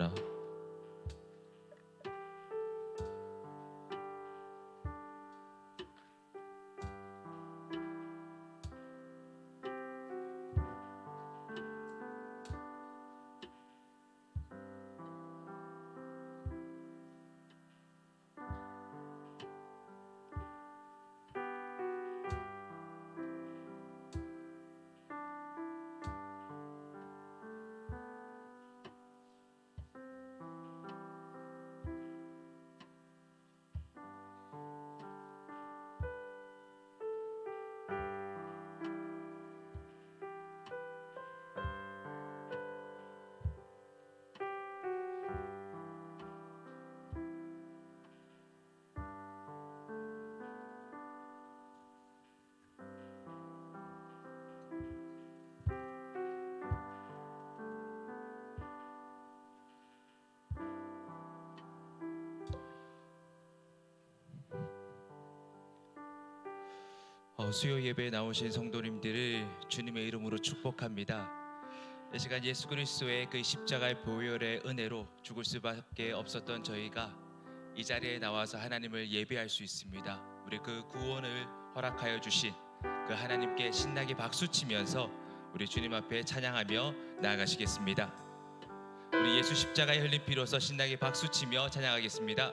기도하라. 수요 예배에 나오신 성도님들을 주님의 이름으로 축복합니다. 이 시간 예수 그리스도의 그 십자가의 보혈의 은혜로 죽을 수밖에 없었던 저희가 이 자리에 나와서 하나님을 예배할 수 있습니다. 우리 그 구원을 허락하여 주신 그 하나님께 신나게 박수치면서 우리 주님 앞에 찬양하며 나아가시겠습니다. 우리 예수 십자가에 흘린 피로서 신나게 박수치며 찬양하겠습니다.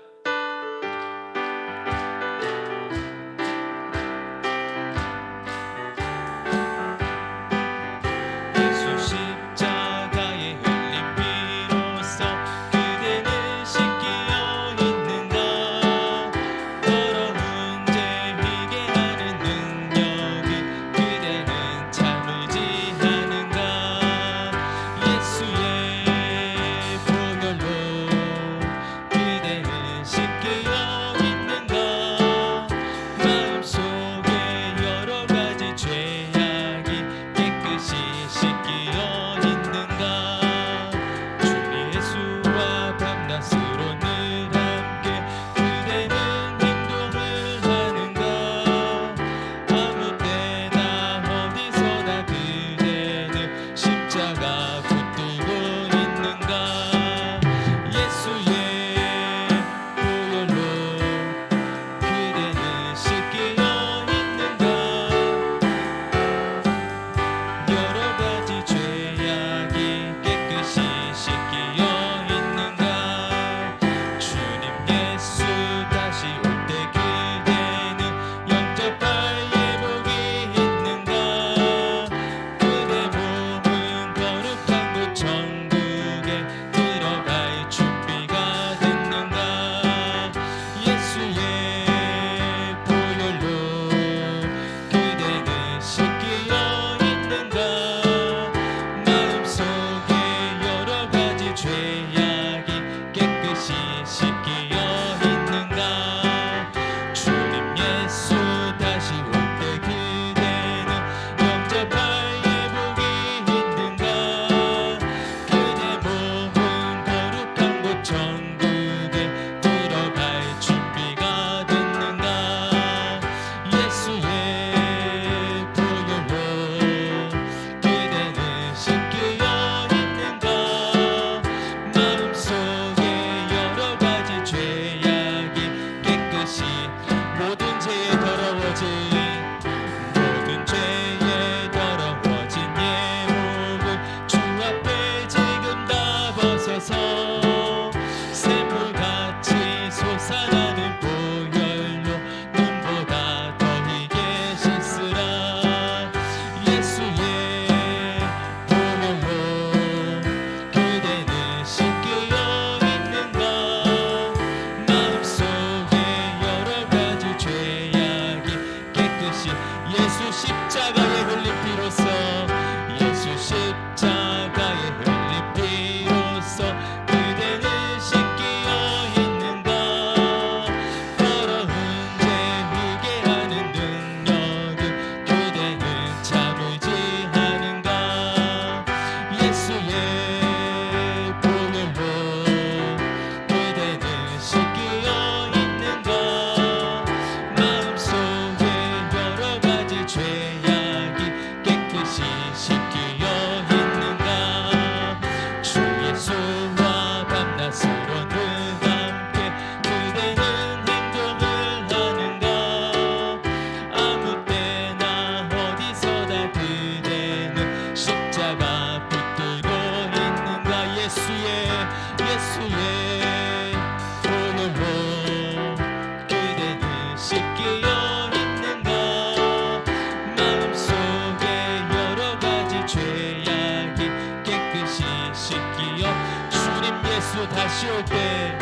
다시 올 때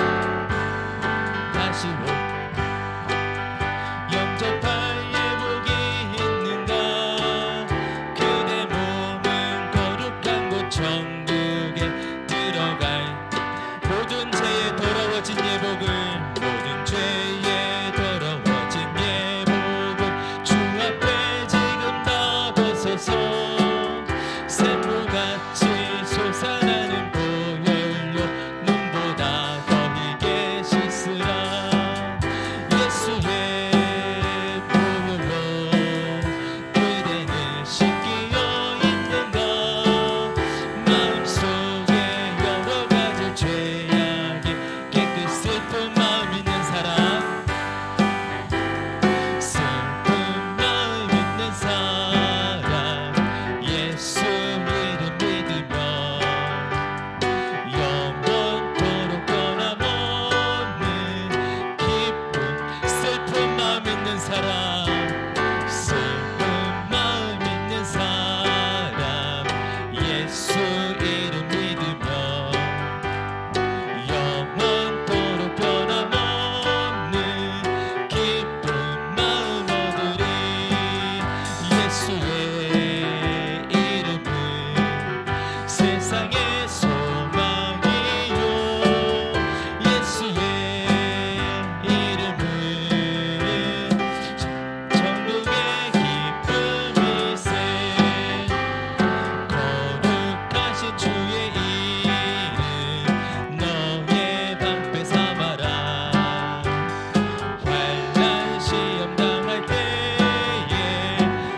다시 올 영접할 예복이 있는가 그대 몸은 거룩한 곳 천국에 들어갈 모든 죄에 더러워진 예복을 모든 죄에 더러워진 예복을 주 앞에 지금 다 벗어서 샘물같이 솟아나는 보혈로 눈보다 더히게 씻으라 예수의 보혈로 그대는 씻기어 있는가 마음속에 여러 가지 죄악이 깨끗 슬픈 마음 있는 사람 슬픈 마음 있는 사람 예수 이름 믿으며 영원토록 변함없는 기쁨 슬픈 마음 있는 사람 슬픈 마음 있는 사람 예수 이름 믿으며 영원토록 변함없는 기쁜 마음 얻으리 예수의 이름은 세상의 소망이요 예수의 이름은 천국의 기쁨이세 거룩하신 주의 이름 너의 방패 삼아라 환난 시험 당할 때에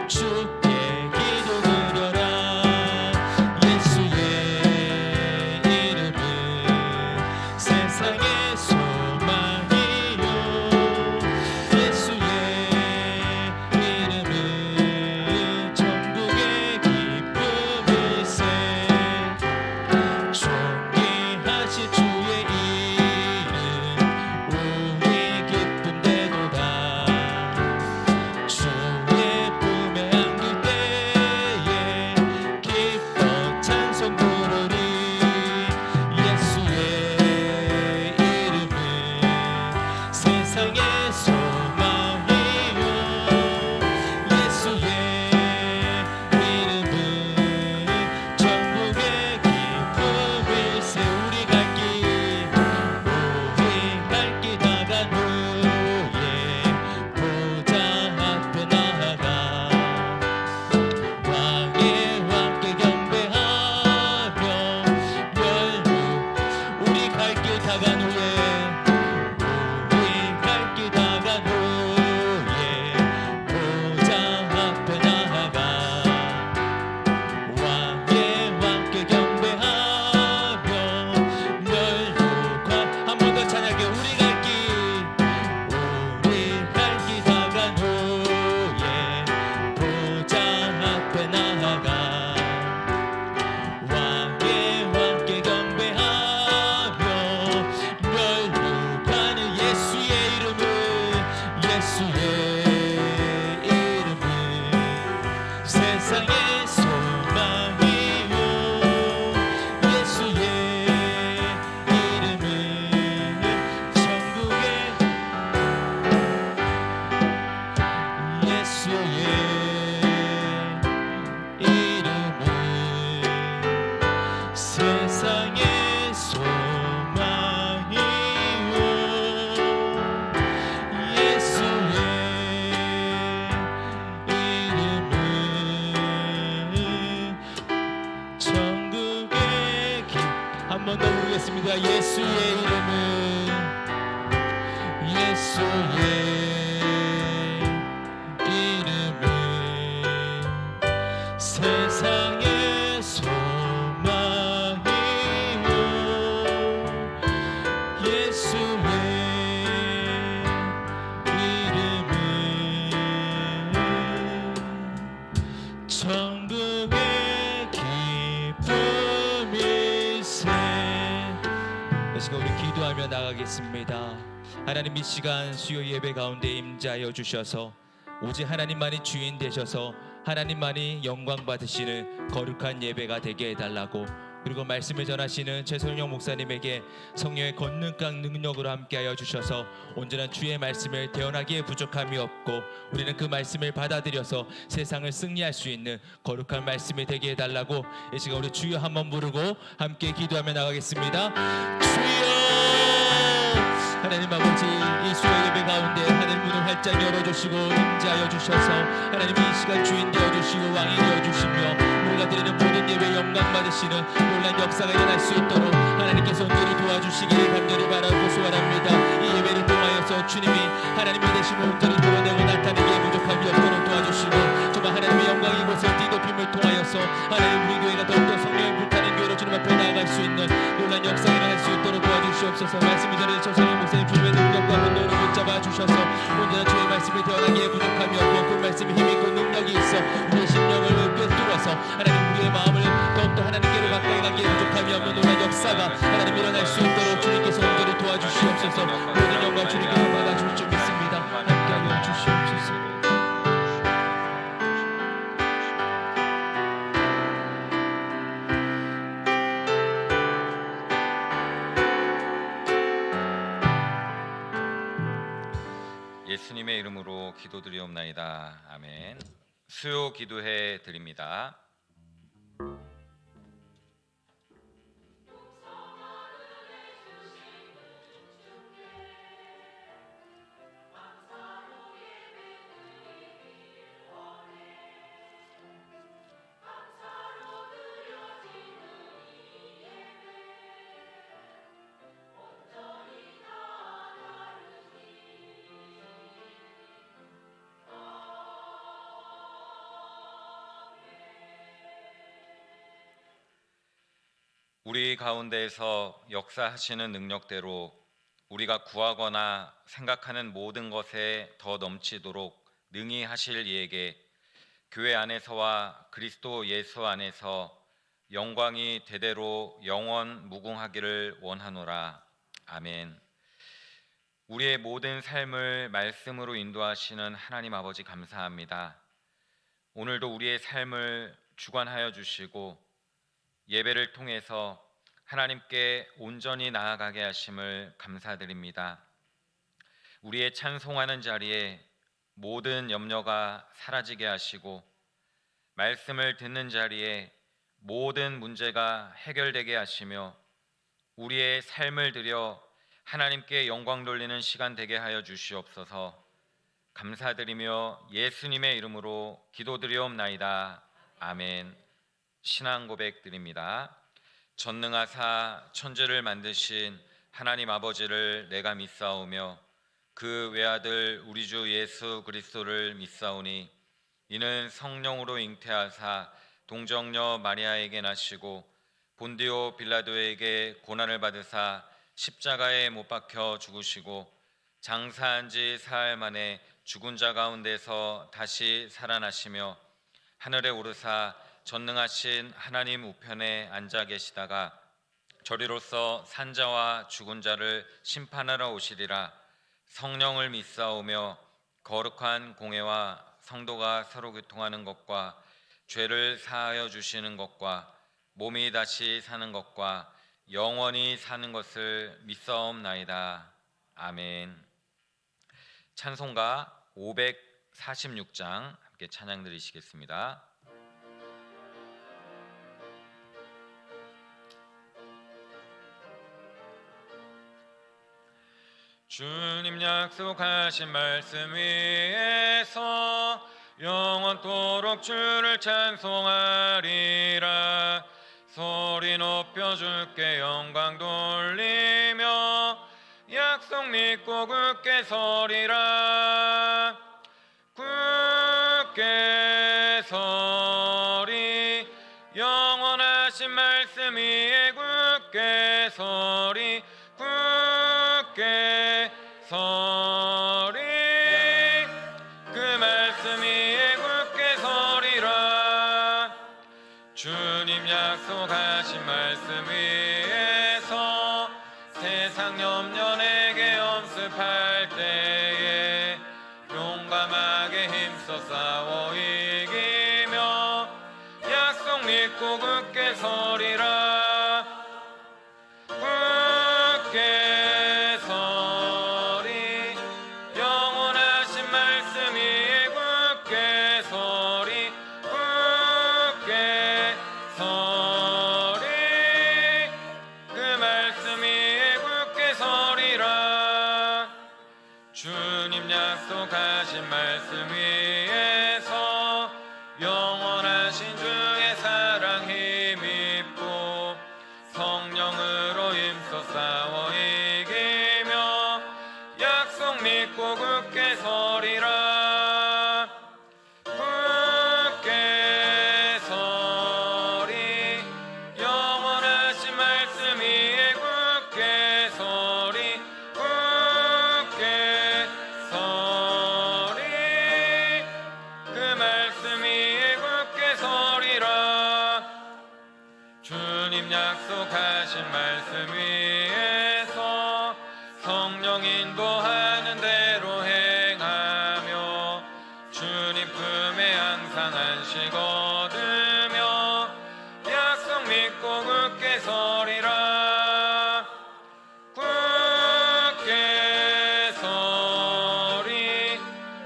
주께 기도 드려라 예수의 이름은 세상의 소망이요 예수의 이름은 천국의 기쁨일세 존귀하신 주의 이름 우리 기쁨 되도다 주의 품에 안길 때에 기뻐 찬송 부르리 예수의 이름은 세상의 소망이요 예수의 이름은 천국의 기쁨일세 우리 갈 길 다간 후에 보좌 앞에 나아가 왕의 왕께 경배하며 멸루 우리 갈 길 다간 후에 우리 갈 길 다간 후에 보좌 앞에 나아가 왕의 왕께 경배하며 멸루관 한 번 더 찬양해 우리 갈 길 다간 후에 보좌 앞에 나아가 왕의 왕께 경배하며 멸루가는 예수의 이름은 세상의 소망이요 예수의 이름은 천국의 예수의 이름은 세상의 소망이요 예수의 이름은 천국의 한 번 더 부르겠습니다 예수의 이름은 예수의 이름은 세상의 소망이요 예수의 이름은 천국의 기쁨일세 이 시간 우리 기도하며 나가겠습니다. 하나님 이 시간 수요 예배 가운데 임재하여 주셔서 오직 하나님만이 주인 되셔서 하나님만이 영광 받으시는 거룩한 예배가 되게 해달라고 그리고 말씀을 전하시는 최선영 목사님에게 성령의 권능과 능력으로 함께하여 주셔서 온전한 주의 말씀을 대언하기에 부족함이 없고 우리는 그 말씀을 받아들여서 세상을 승리할 수 있는 거룩한 말씀이 되게 해달라고 이 시간 우리 주여 한번 부르고 함께 기도하며 나가겠습니다. 주여! 하나님 아버지, 이 수요 예배 가운데 하늘 문을 활짝 열어주시고 임재하여 주셔서 하나님 이 시간 주인 되어주시고 왕이 되어주시며 우리가 드리는 모든 예배 영광 받으시는 놀란 역사가 일어날 수 있도록 하나님께서 온전히 도와주시기를 간절히 바라고 소원합니다. 이 예배를 통하여서 주님이 하나님이 되심을 온전히 드러내고 나타내기에 부족함이 없도록 도와주시고 정말 하나님의 영광이 이곳을 뒤덮임을 통하여서 하나님 우리 교회가 더욱더 성령의 불타는 교회로 주님 앞에 나아갈 수 있는 놀란 역사가 일어날 수 있도록 도와주시옵소서. 말씀을 전해 주셔서 목사님 주님의 능력과 분노를 붙잡아 주셔서 온전한 주의 말씀을 대언하기에 부족함이 없고 그 말씀에 힘이 있고 능력이 있어 우리의 심령을 꿰뚫어서 하나님 우리의 마음을 더욱더 하나님께로 가까이 가기에 부족함이 없는 놀란 역사가 하나님 일어날 수 있도록 주님께서 온전히 도와주시옵소서. 모든 영광 주님께서 받아줄 줄 믿습니다. 함께하여 주시옵소서. 예수님의 이름으로 기도드리옵나이다. 아멘. 수요 기도해 드립니다. 우리 가운데에서 역사하시는 능력대로 우리가 구하거나 생각하는 모든 것에 더 넘치도록 능히 하실 이에게 교회 안에서와 그리스도 예수 안에서 영광이 대대로 영원 무궁하기를 원하노라. 아멘. 우리의 모든 삶을 말씀으로 인도하시는 하나님 아버지 감사합니다. 오늘도 우리의 삶을 주관하여 주시고 예배를 통해서 하나님께 온전히 나아가게 하심을 감사드립니다. 우리의 찬송하는 자리에 모든 염려가 사라지게 하시고 말씀을 듣는 자리에 모든 문제가 해결되게 하시며 우리의 삶을 들여 하나님께 영광 돌리는 시간 되게 하여 주시옵소서. 감사드리며 예수님의 이름으로 기도드리옵나이다. 아멘. 신앙 고백 드립니다. 전능하사 천지를 만드신 하나님 아버지를 내가 믿사오며 그 외아들 우리 주 예수 그리스도를 믿사오니 이는 성령으로 잉태하사 동정녀 마리아에게 나시고 본디오 빌라도에게 고난을 받으사 십자가에 못 박혀 죽으시고 장사한 지 사흘 만에 죽은 자 가운데서 다시 살아나시며 하늘에 오르사 전능하신 하나님 우편에 앉아 계시다가 저리로서 산자와 죽은 자를 심판하러 오시리라. 성령을 믿사오며 거룩한 공회와 성도가 서로 교통하는 것과 죄를 사하여 주시는 것과 몸이 다시 사는 것과 영원히 사는 것을 믿사옵나이다. 아멘. 찬송가 546장 함께 찬양 드리시겠습니다. 주님 약속하신 말씀 위에서 영원토록 주를 찬송하리라. 소리 높여 주께 영광 돌리며 약속 믿고 굳게 서리라. 굳게 서리 영원하신 말씀 위에 굳게 서리. 굳게 서리 그 말씀 위에 굳게 서리라. 주님 약속하신 말씀 위에서 세상 염려 내게 연습할 때에 용감하게 힘써 싸워 이기며 약속 믿고 굳게 서리라. 주님 약속하신 말씀 위에서 성령 인도하는 대로 행하며 주님 품에 항상 안식 얻으며 약속 믿고 굳게 서리라. 굳게 서리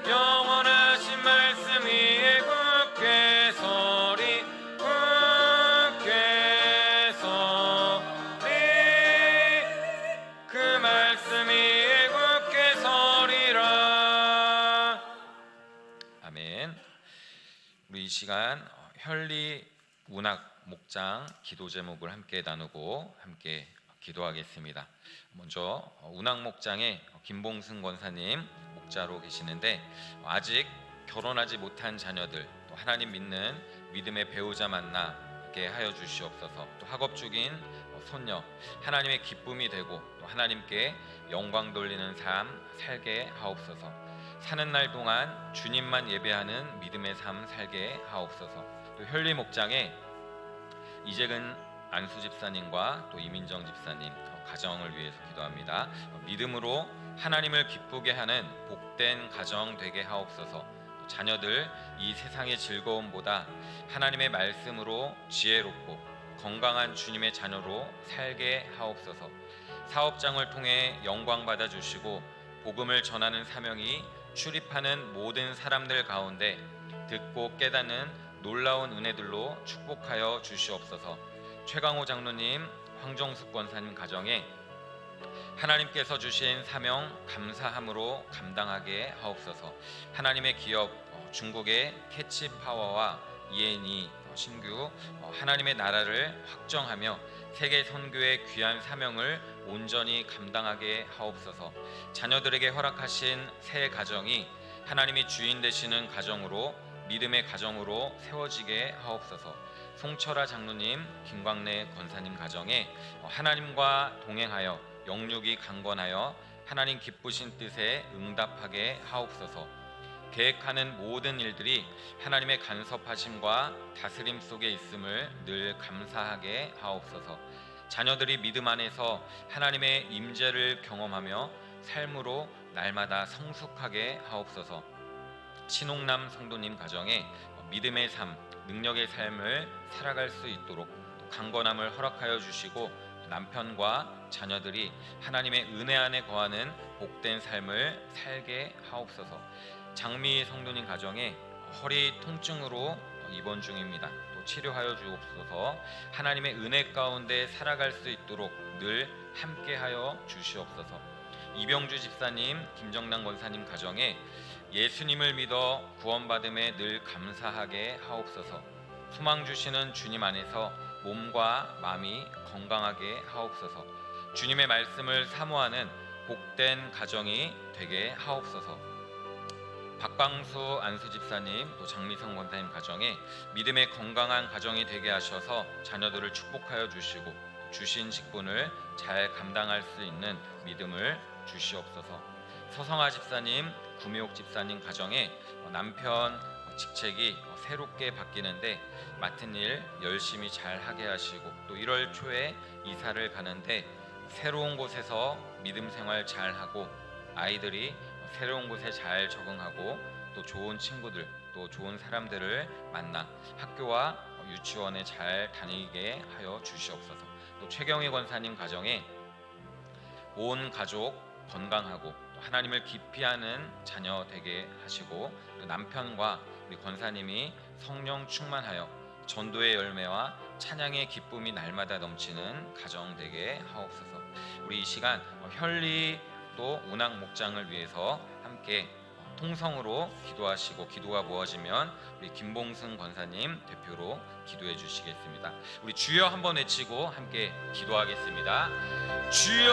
영원하신 말씀 위에 굳게 서리. 굳게 서리 그 말씀 위에 굳게 서리라. 아멘. 우리 이 시간 현리 문학 목장 기도 제목을 함께 나누고 함께 기도하겠습니다. 먼저 운학 목장의 김봉승 권사님 목자로 계시는데, 아직 결혼하지 못한 자녀들, 또 하나님 믿는 믿음의 배우자 만나게 하여 주시옵소서. 또 학업 중인 손녀 하나님의 기쁨이 되고 또 하나님께 영광 돌리는 삶 살게 하옵소서. 사는 날 동안 주님만 예배하는 믿음의 삶 살게 하옵소서. 또 현리 목장에 이재근 안수 집사님과 또 이민정 집사님 가정을 위해서 기도합니다. 믿음으로 하나님을 기쁘게 하는 복된 가정 되게 하옵소서. 또 자녀들 이 세상의 즐거움보다 하나님의 말씀으로 지혜롭고 건강한 주님의 자녀로 살게 하옵소서. 사업장을 통해 영광 받아 주시고 복음을 전하는 사명이 출입하는 모든 사람들 가운데 듣고 깨닫는 놀라운 은혜들로 축복하여 주시옵소서. 최강호 장로님, 황정숙 권사님 가정에 하나님께서 주신 사명 감사함으로 감당하게 하옵소서. 하나님의 기업 중국의 캐치파워와 ENE 신규 하나님의 나라를 확정하며 세계 선교의 귀한 사명을 온전히 감당하게 하옵소서. 자녀들에게 허락하신 새 가정이 하나님이 주인 되시는 가정으로 믿음의 가정으로 세워지게 하옵소서. 송철아 장로님, 김광래 권사님 가정에 하나님과 동행하여 영육이 강건하여 하나님 기쁘신 뜻에 응답하게 하옵소서. 계획하는 모든 일들이 하나님의 간섭하심과 다스림 속에 있음을 늘 감사하게 하옵소서. 자녀들이 믿음 안에서 하나님의 임재를 경험하며 삶으로 날마다 성숙하게 하옵소서. 신홍남 성도님 가정에 믿음의 삶, 능력의 삶을 살아갈 수 있도록 또 강건함을 허락하여 주시고 남편과 자녀들이 하나님의 은혜 안에 거하는 복된 삶을 살게 하옵소서. 장미 성도님 가정에 허리 통증으로 입원 중입니다. 또 치료하여 주옵소서. 하나님의 은혜 가운데 살아갈 수 있도록 늘 함께하여 주시옵소서. 이병주 집사님, 김정남 권사님 가정에 예수님을 믿어 구원받음에 늘 감사하게 하옵소서. 소망 주시는 주님 안에서 몸과 마음이 건강하게 하옵소서. 주님의 말씀을 사모하는 복된 가정이 되게 하옵소서. 박광수 안수 집사님, 또 장미성 권사님 가정에 믿음의 건강한 가정이 되게 하셔서 자녀들을 축복하여 주시고 주신 직분을 잘 감당할 수 있는 믿음을 주시옵소서. 서성아 집사님, 구미옥 집사님 가정에 남편 직책이 새롭게 바뀌는데 맡은 일 열심히 잘 하게 하시고 또 1월 초에 이사를 가는데 새로운 곳에서 믿음 생활 잘 하고 아이들이 새로운 곳에 잘 적응하고 또 좋은 친구들 또 좋은 사람들을 만나 학교와 유치원에 잘 다니게 하여 주시옵소서. 또 최경희 권사님 가정에 온 가족 건강하고 또 하나님을 깊이 아는 자녀 되게 하시고 또 남편과 우리 권사님이 성령 충만하여 전도의 열매와 찬양의 기쁨이 날마다 넘치는 가정 되게 하옵소서. 우리 이 시간 현리 또 운학 목장을 위해서 함께 통성으로 기도하시고 기도가 모아지면 우리 김봉승 권사님 대표로 기도해 주시겠습니다. 우리 주여 한번 외치고 함께 기도하겠습니다. 주여,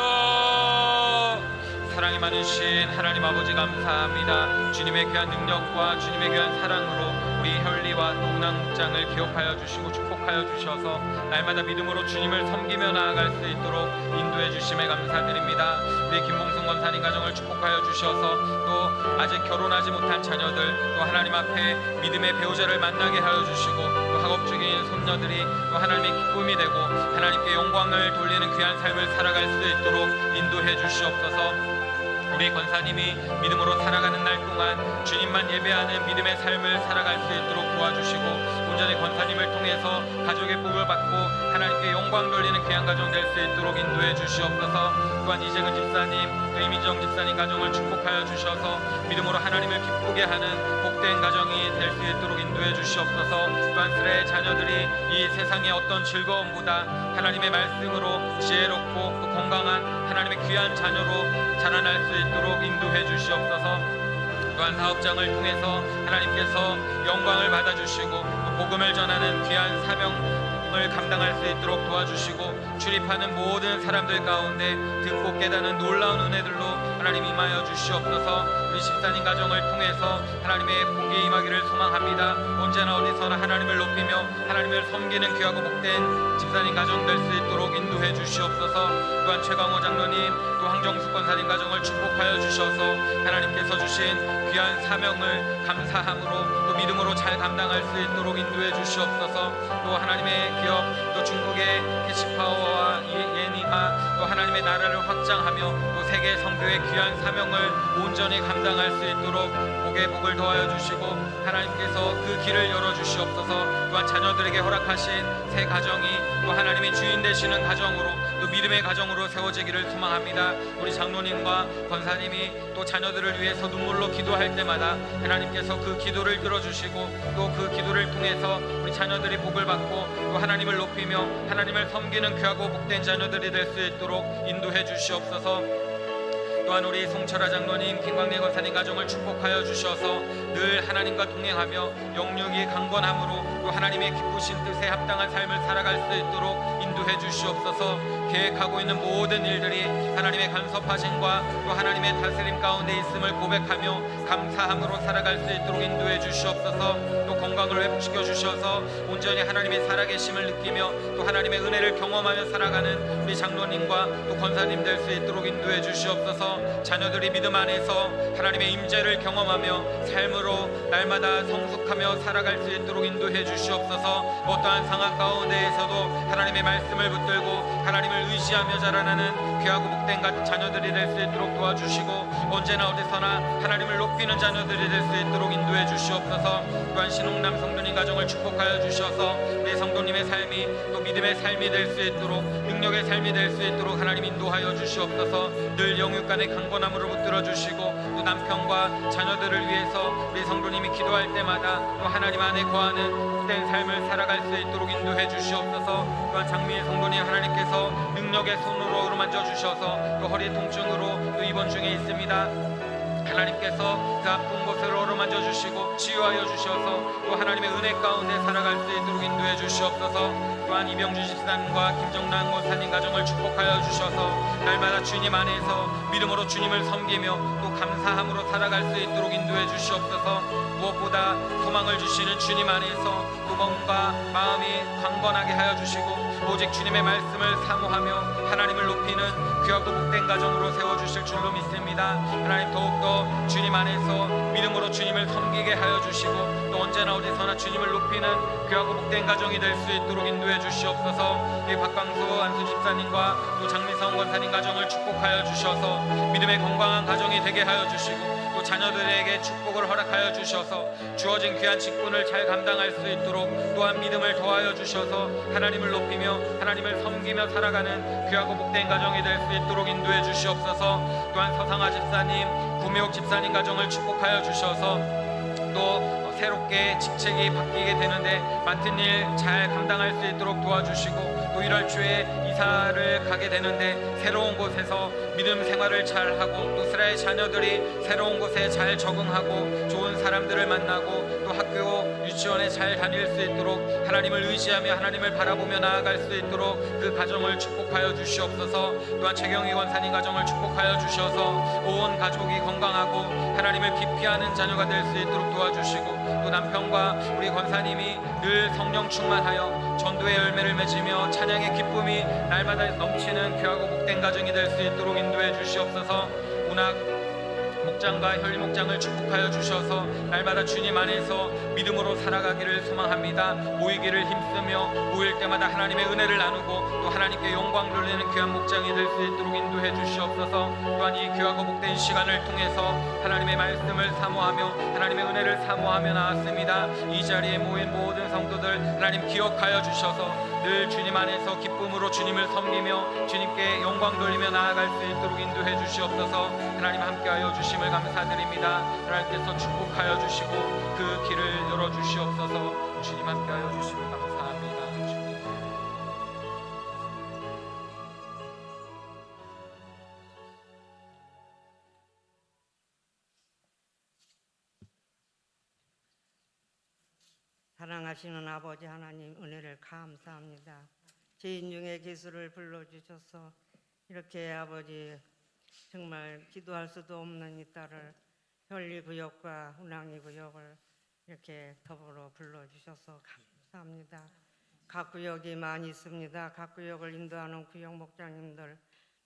사랑이 많으신 하나님 아버지 감사합니다. 주님의 귀한 능력과 주님의 귀한 사랑으로 우리 현리 현리와 또 운항 목장을 기업하여 주시고 축복하여 주셔서 날마다 믿음으로 주님을 섬기며 나아갈 수 있도록 인도해 주심에 감사드립니다. 우리 김봉순 권사님 가정을 축복하여 주셔서 또 아직 결혼하지 못한 자녀들 또 하나님 앞에 믿음의 배우자를 만나게 하여 주시고 또 학업 중인 손녀들이 또 하나님의 기쁨이 되고 하나님께 영광을 돌리는 귀한 삶을 살아갈 수 있도록 인도해 주시옵소서. 우리 권사님이 믿음으로 살아가는 날 동안 주님만 예배하는 믿음의 삶을 살아갈 수 있도록 도와주시고 온전히 권사님을 통해서 가족의 복을 받고 하나님께 영광 돌리는 귀한 가정 될 수 있도록 인도해 주시옵소서. 또한 이재근 집사님 또 이민정 집사님 가정을 축복하여 주셔서 믿음으로 하나님을 기쁘게 하는 복된 가정이 될 수 있도록 인도해 주시옵소서. 또한 스레의 자녀들이 이 세상의 어떤 즐거움보다 하나님의 말씀으로 지혜롭고 또 건강한 하나님의 귀한 자녀로 자라날 수 있도록 인도해 주시옵소서. 또한 사업장을 통해서 하나님께서 영광을 받아주시고 또 복음을 전하는 귀한 사명을 감당할 수 있도록 도와주시고 출입하는 모든 사람들 가운데 듣고 깨닫는 놀라운 은혜들로 하나님 임하여 주시옵소서. 우리 집사님 가정을 통해서 하나님의 복이 임하기를 소망합니다. 언제나 어디서나 하나님을 높이며 하나님을 섬기는 귀하고 복된 집사님 가정 될 수 있도록 인도해 주시옵소서. 또한 최광호 장로님 또 황정숙 권사님 가정을 축복하여 주셔서 하나님께서 주신 귀한 사명을 감사함으로 또 믿음으로 잘 감당할 수 있도록 인도해 주시옵소서. 또 하나님의 기업 또 중국의 캐시파워와 예니가 또 하나님의 나라를 확장하며 또 세계 선교의 귀한 사명을 온전히 감당할 수 있도록 복의 복을 더하여 주시고 하나님께서 그 길을 열어 주시옵소서. 또한 자녀들에게 허락하신 새 가정이 또 하나님의 주인 되시는 가정으로 또 믿음의 가정으로 세워지기를 소망합니다. 우리 장로님과 권사님이 또 자녀들을 위해서 눈물로 기도할 때마다 하나님께서 그 기도를 들어주시고 또 그 기도를 통해서 우리 자녀들이 복을 받고 또 하나님을 높이며 하나님을 섬기는 귀하고 복된 자녀들이 될 수 있도록 인도해 주시옵소서. 또한 우리 송철아 장로님, 김광래 권사님 가정을 축복하여 주셔서 늘 하나님과 동행하며 영육이 강건함으로 또 하나님의 기쁘신 뜻에 합당한 삶을 살아갈 수 있도록 인도해 주시옵소서. 계획하고 있는 모든 일들이 하나님의 간섭하심과 또 하나님의 다스림 가운데 있음을 고백하며 감사함으로 살아갈 수 있도록 인도해 주시옵소서. 또 건강을 회복시켜 주셔서 온전히 하나님의 살아계심을 느끼며 또 하나님의 은혜를 경험하며 살아가는 우리 장로님과 또 권사님 될 수 있도록 인도해 주시옵소서. 자녀들이 믿음 안에서 하나님의 임재를 경험하며 삶으로 날마다 성숙하며 살아갈 수 있도록 인도해 주시옵소서. 어떠한 상황 가운데에서도 하나님의 말씀을 붙들고 하나님을 의지하며 자라나는 귀하고 복된 자녀들이 될 수 있도록 도와주시고 언제나 어디서나 하나님을 높이는 자녀들이 될 수 있도록 인도해 주시옵소서. 또한 신웅남 성도님 가정을 축복하여 주셔서 우리 성도님의 삶이 또 믿음의 삶이 될 수 있도록 능력의 삶이 될 수 있도록 하나님 인도하여 주시옵소서. 늘 영육간의 강건함으로 붙들어 주시고 또 남편과 자녀들을 위해서 우리 성도님이 기도할 때마다 또 하나님 안에 거하는 복된 삶을 살아갈 수 있도록 인도해 주시옵소서. 또한 장미의 성도님 하나님께서 능력의 손으로 어루만져 주셔서 또 허리 통증으로 또 입원 중에 있습니다. 하나님께서 그 아픈 곳을 어루만져 주시고 치유하여 주셔서 또 하나님의 은혜 가운데 살아갈 수 있도록 인도해 주시옵소서. 또한 이병주 집사님과 김정란 권사님 가정을 축복하여 주셔서 날마다 주님 안에서 믿음으로 주님을 섬기며 또 감사함으로 살아갈 수 있도록 인도해 주시옵소서. 무엇보다 소망을 주시는 주님 안에서 또 몸과 마음이 강건하게 하여 주시고 오직 주님의 말씀을 사모하며 하나님을 높이는 귀하고 복된 가정으로 세워주실 줄로 믿습니다. 하나님 더욱더 주님 안에서 믿음으로 주님을 섬기게 하여 주시고 또 언제나 어디서나 주님을 높이는 귀하고 복된 가정이 될 수 있도록 인도해 주시옵소서. 이 박광수 안수 집사님과 또 장미성 권사님 가정을 축복하여 주셔서 믿음의 건강한 가정이 되게 하여 주시고 또 자녀들에게 축복을 허락하여 주셔서 주어진 귀한 직분을 잘 감당할 수 있도록 또한 믿음을 더하여 주셔서 하나님을 높이며 하나님을 섬기며 살아가는 귀하고 복된 가정이 될 수 있도록 인도해 주시옵소서. 또한 서상아 집사님, 구미옥 집사님 가정을 축복하여 주셔서 또 새롭게 직책이 바뀌게 되는데 맡은 일 잘 감당할 수 있도록 도와주시고 또 1월 초에 이사를 가게 되는데 새로운 곳에서 믿음 생활을 잘 하고 또 이스라엘 자녀들이 새로운 곳에 잘 적응하고 좋은 사람들을 만나고 또 학교 유치원에 잘 다닐 수 있도록 하나님을 의지하며 하나님을 바라보며 나아갈 수 있도록 그 가정을 축복하여 주시옵소서. 또한 최경희 권사님 가정을 축복하여 주셔서 온 가족이 건강하고 하나님을 기피하는 자녀가 될 수 있도록 도와주시고 또 남편과 우리 권사님이 늘 성령 충만하여 전도의 열매를 맺으며 찬양의 기쁨이 날마다 넘치는 귀하고 복된 가정이 될 수 있도록 인도해 주시옵소서. 문학 목장과 혈리 목장을 축복하여 주셔서 날마다 주님 안에서 믿음으로 살아가기를 소망합니다. 모이기를 힘쓰며 모일 때마다 하나님의 은혜를 나누고 또 하나님께 영광 돌리는 귀한 목장이 될 수 있도록 인도해 주시옵소서. 또한 이 귀하고 복된 시간을 통해서 하나님의 말씀을 사모하며 하나님의 은혜를 사모하며 나왔습니다. 이 자리에 모인 모든 성도들 하나님 기억하여 주셔서 늘 주님 안에서 기쁨으로 주님을 섬기며 주님께 영광 돌리며 나아갈 수 있도록 인도해 주시옵소서. 하나님 함께하여 주심을 감사드립니다. 하나님께서 축복하여 주시고 그 길을 열어 주시옵소서. 주님 함께하여 주심을 감사합니다. 주님. 사랑하시는 아버지 하나님 은혜를 감사합니다. 죄인 중에 기수를 불러주셔서 이렇게 아버지 정말 기도할 수도 없는 이 딸을 혈리구역과 운항리구역을 이렇게 더불어 불러주셔서 감사합니다. 각 구역이 많이 있습니다. 각 구역을 인도하는 구역 목장님들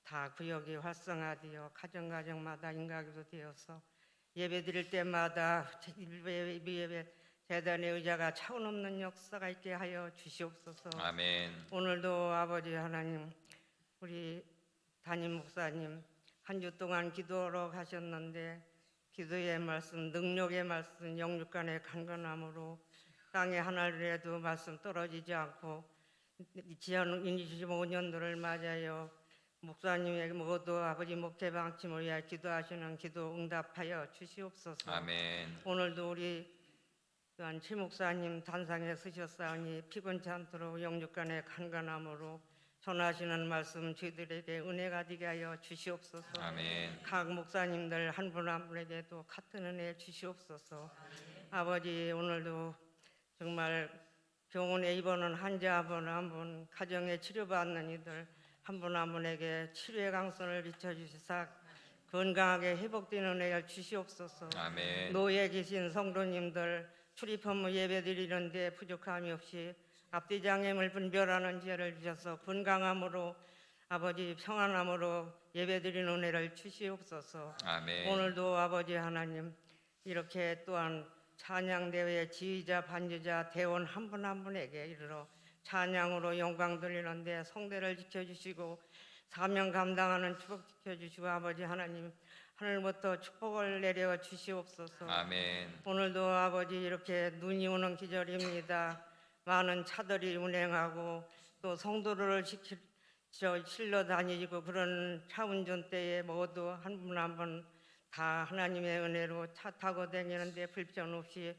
다 구역이 활성화되어 가정가정마다 인가기도 되어서 예배 드릴 때마다 예배 재단의 의자가 차원없는 역사가 있게 하여 주시옵소서. 아멘. 오늘도 아버지 하나님 우리 담임 목사님 한 주 동안 기도하러 가셨는데 기도의 말씀, 능력의 말씀, 영육간의 강건함으로 땅에 하늘에도 말씀 떨어지지 않고 지난 25년도를 맞아요. 목사님에게 모두 아버지 목회 방침을 위하여 기도하시는 기도 응답하여 주시옵소서. 아멘. 오늘도 우리 또한 최 목사님 단상에 쓰셨사오니 피곤치 않도록 영육간의 간간함으로 전하시는 말씀 저희들에게 은혜가 되게 하여 주시옵소서. 아멘. 각 목사님들 한 분 한 분에게도 같은 은혜 주시옵소서. 아버지 오늘도 정말 병원에 입원한 환자 한 분 가정에 치료받는 이들 한 분 한 분에게 치료의 강선을 비춰주시사 건강하게 회복되는 은혜를 주시옵소서. 아멘. 노예 계신 성도님들 출입 업무 예배 드리는데 부족함이 없이 앞뒤 장애물 분별하는 지혜를 주셔서 건강함으로 아버지 평안함으로 예배 드리는 은혜를 주시옵소서. 아멘. 오늘도 아버지 하나님 이렇게 또한 찬양대회 지휘자 반주자 대원 한 분 한 분에게 이르러 찬양으로 영광 돌리는데 성대를 지켜주시고 사명 감당하는 축복 지켜주시고 아버지 하나님 하늘부터 축복을 내려 주시옵소서. 아멘. 오늘도 아버지 이렇게 눈이 오는 기절입니다. 많은 차들이 운행하고 또 성도를 실러 다니고 그런 차 운전 때에 모두 한 분 한 분 다 하나님의 은혜로 차 타고 다니는데 불편 없이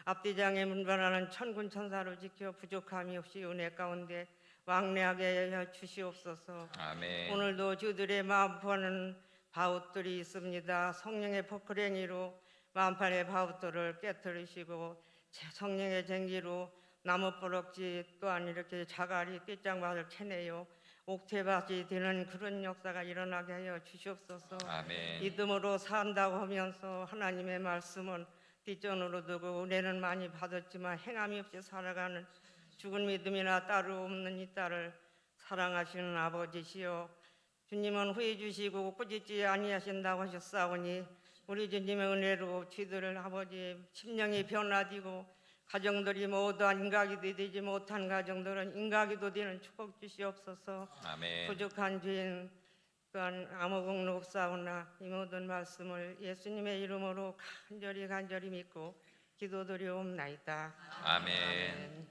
앞뒤장에 문반하는 천군 천사로 지켜 부족함이 없이 은혜 가운데 왕래하게 해 주시옵소서. 아멘. 오늘도 주들의 마음파는 바웃들이 있습니다. 성령의 포크랭이로 만판의 바웃들을 깨뜨리시고 성령의 쟁기로 나무뿌럭지 또한 이렇게 자갈이 띠장밭을 캐내요 옥태밭이 되는 그런 역사가 일어나게 하여 주시옵소서. 아멘. 믿음으로 산다고 하면서 하나님의 말씀은 뒷전으로 두고 은혜는 많이 받았지만 행함이 없이 살아가는 죽은 믿음이나 따로 없는 이 딸을 사랑하시는 아버지시여 주님은 후회 주시고 꾸짖지 아니하신다고 하셨사오니 우리 주님의 은혜로 저희들 아버지 심령이 변화되고 가정들이 모두 인가기도 되지 못한 가정들은 인가기도 되는 축복 주시옵소서. 아멘. 부족한 죄인 또한 아무 공로 없사오나 이 모든 말씀을 예수님의 이름으로 간절히 믿고 기도드리옵나이다. 아멘.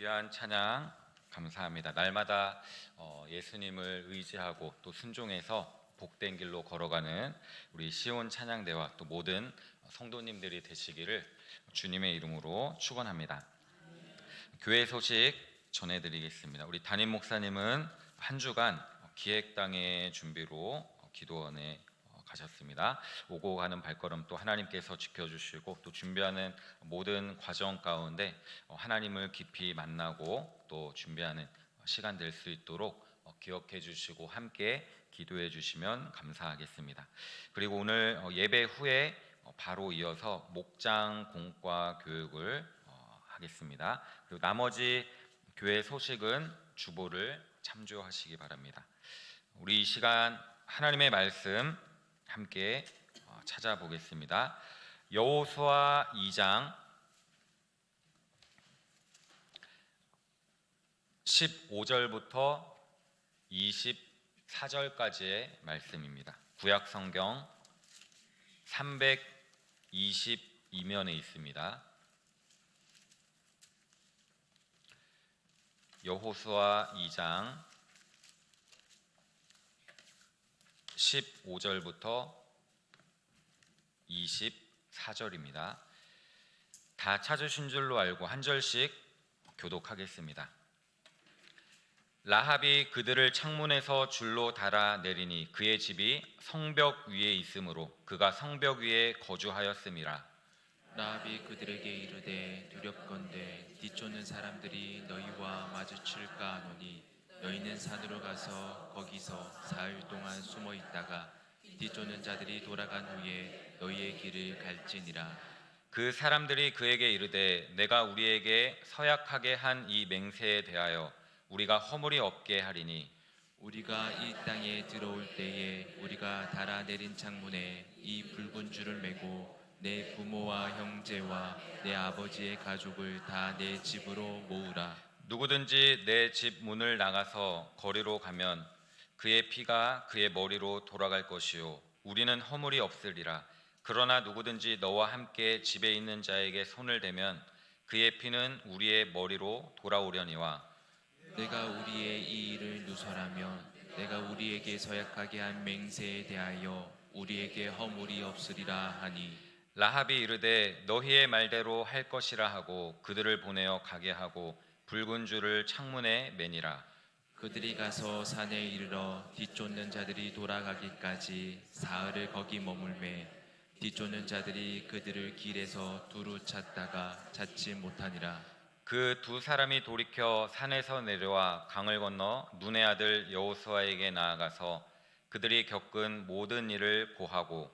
귀한 찬양 감사합니다. 날마다 예수님을 의지하고 또 순종해서 복된 길로 걸어가는 우리 시온 찬양대와 또 모든 성도님들이 되시기를 주님의 이름으로 축원합니다. 교회 소식 전해드리겠습니다. 우리 담임 목사님은 한 주간 기획당의 준비로 기도원에 가셨습니다. 오고 가는 발걸음 또 하나님께서 지켜주시고 또 준비하는 모든 과정 가운데 하나님을 깊이 만나고 또 준비하는 시간 될 수 있도록 기억해 주시고 함께 기도해 주시면 감사하겠습니다. 그리고 오늘 예배 후에 바로 이어서 목장 공과 교육을 하겠습니다. 그리고 나머지 교회 소식은 주보를 참조하시기 바랍니다. 우리 이 시간 하나님의 말씀 함께 찾아보겠습니다. 여호수아 2장 15절부터 24절까지의 말씀입니다. 구약 성경 322면에 있습니다. 여호수아 2장 15절부터 24절입니다. 다 찾으신 줄로 알고 한 절씩 교독하겠습니다. 라합이 그들을 창문에서 줄로 달아 내리니 그의 집이 성벽 위에 있으므로 그가 성벽 위에 거주하였음이라. 라합이 그들에게 이르되 두렵건대 뒤쫓는 사람들이 너희와 마주칠까 하노니 너희는 산으로 가서 거기서 사흘 동안 숨어 있다가 뒤쫓는 자들이 돌아간 후에 너희의 길을 갈지니라. 그 사람들이 그에게 이르되 내가 우리에게 서약하게 한 이 맹세에 대하여 우리가 허물이 없게 하리니 우리가 이 땅에 들어올 때에 우리가 달아내린 창문에 이 붉은 줄을 매고 내 부모와 형제와 내 아버지의 가족을 다 내 집으로 모으라. 누구든지 내 집 문을 나가서 거리로 가면 그의 피가 그의 머리로 돌아갈 것이요 우리는 허물이 없으리라. 그러나 누구든지 너와 함께 집에 있는 자에게 손을 대면 그의 피는 우리의 머리로 돌아오려니와 내가 우리의 이 일을 누설하면 내가 우리에게 서약하게 한 맹세에 대하여 우리에게 허물이 없으리라 하니 라합이 이르되 너희의 말대로 할 것이라 하고 그들을 보내어 가게 하고 붉은 줄을 창문에 매니라. 그들이 가서 산에 이르러 뒤쫓는 자들이 돌아가기까지 사흘을 거기 머물매 뒤쫓는 자들이 그들을 길에서 두루 찾다가 찾지 못하니라. 그 두 사람이 돌이켜 산에서 내려와 강을 건너 눈의 아들 여호수아에게 나아가서 그들이 겪은 모든 일을 고하고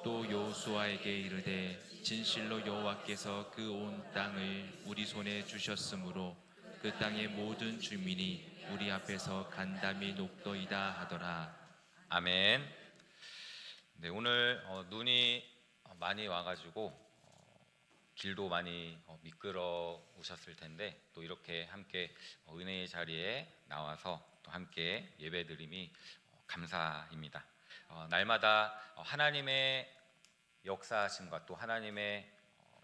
또 여호수아에게 이르되 진실로 여호와께서 그 온 땅을 우리 손에 주셨으므로 그 땅의 모든 주민이 우리 앞에서 간담이 높도이다 하더라. 아멘. 네, 오늘 눈이 많이 와가지고 길도 많이 미끄러 오셨을 텐데 또 이렇게 함께 은혜의 자리에 나와서 또 함께 예배드림이 감사입니다. 날마다 하나님의 역사하심과 또 하나님의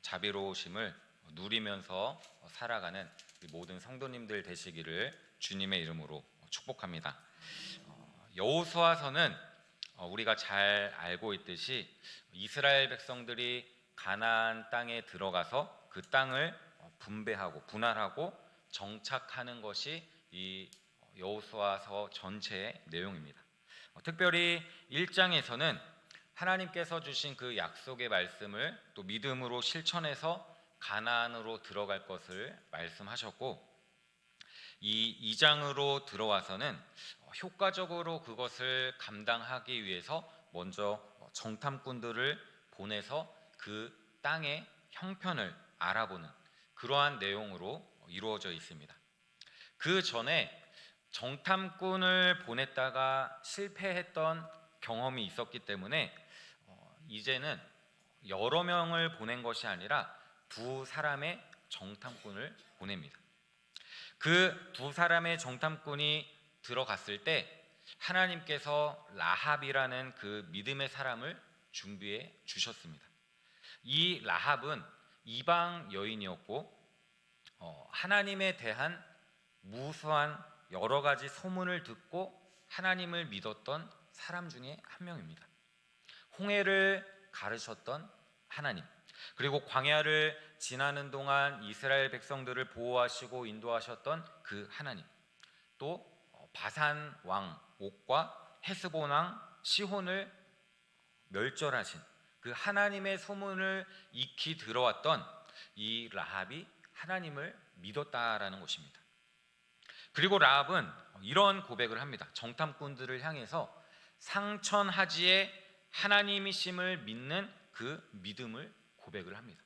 자비로우심을 누리면서 살아가는 모든 성도님들 되시기를 주님의 이름으로 축복합니다. 여호수아서는 우리가 잘 알고 있듯이 이스라엘 백성들이 가나안 땅에 들어가서 그 땅을 분배하고 분할하고 정착하는 것이 이 여호수아서 전체의 내용입니다. 특별히 1장에서는 하나님께서 주신 그 약속의 말씀을 또 믿음으로 실천해서 가나안으로 들어갈 것을 말씀하셨고 이 2장으로 들어와서는 효과적으로 그것을 감당하기 위해서 먼저 정탐꾼들을 보내서 그 땅의 형편을 알아보는 그러한 내용으로 이루어져 있습니다. 그 전에 정탐꾼을 보냈다가 실패했던 경험이 있었기 때문에 이제는 여러 명을 보낸 것이 아니라 두 사람의 정탐꾼을 보냅니다. 그 두 사람의 정탐꾼이 들어갔을 때 하나님께서 라합이라는 그 믿음의 사람을 준비해 주셨습니다. 이 라합은 이방 여인이었고 하나님에 대한 무수한 여러 가지 소문을 듣고 하나님을 믿었던 사람 중에 한 명입니다. 홍해를 가르셨던 하나님, 그리고 광야를 지나는 동안 이스라엘 백성들을 보호하시고 인도하셨던 그 하나님, 또 바산 왕 옥과 헤스본 왕 시혼을 멸절하신 그 하나님의 소문을 익히 들어왔던 이 라합이 하나님을 믿었다라는 것입니다. 그리고 라합은 이런 고백을 합니다. 정탐꾼들을 향해서 상천하지에 하나님이심을 믿는 그 믿음을 고백을 합니다.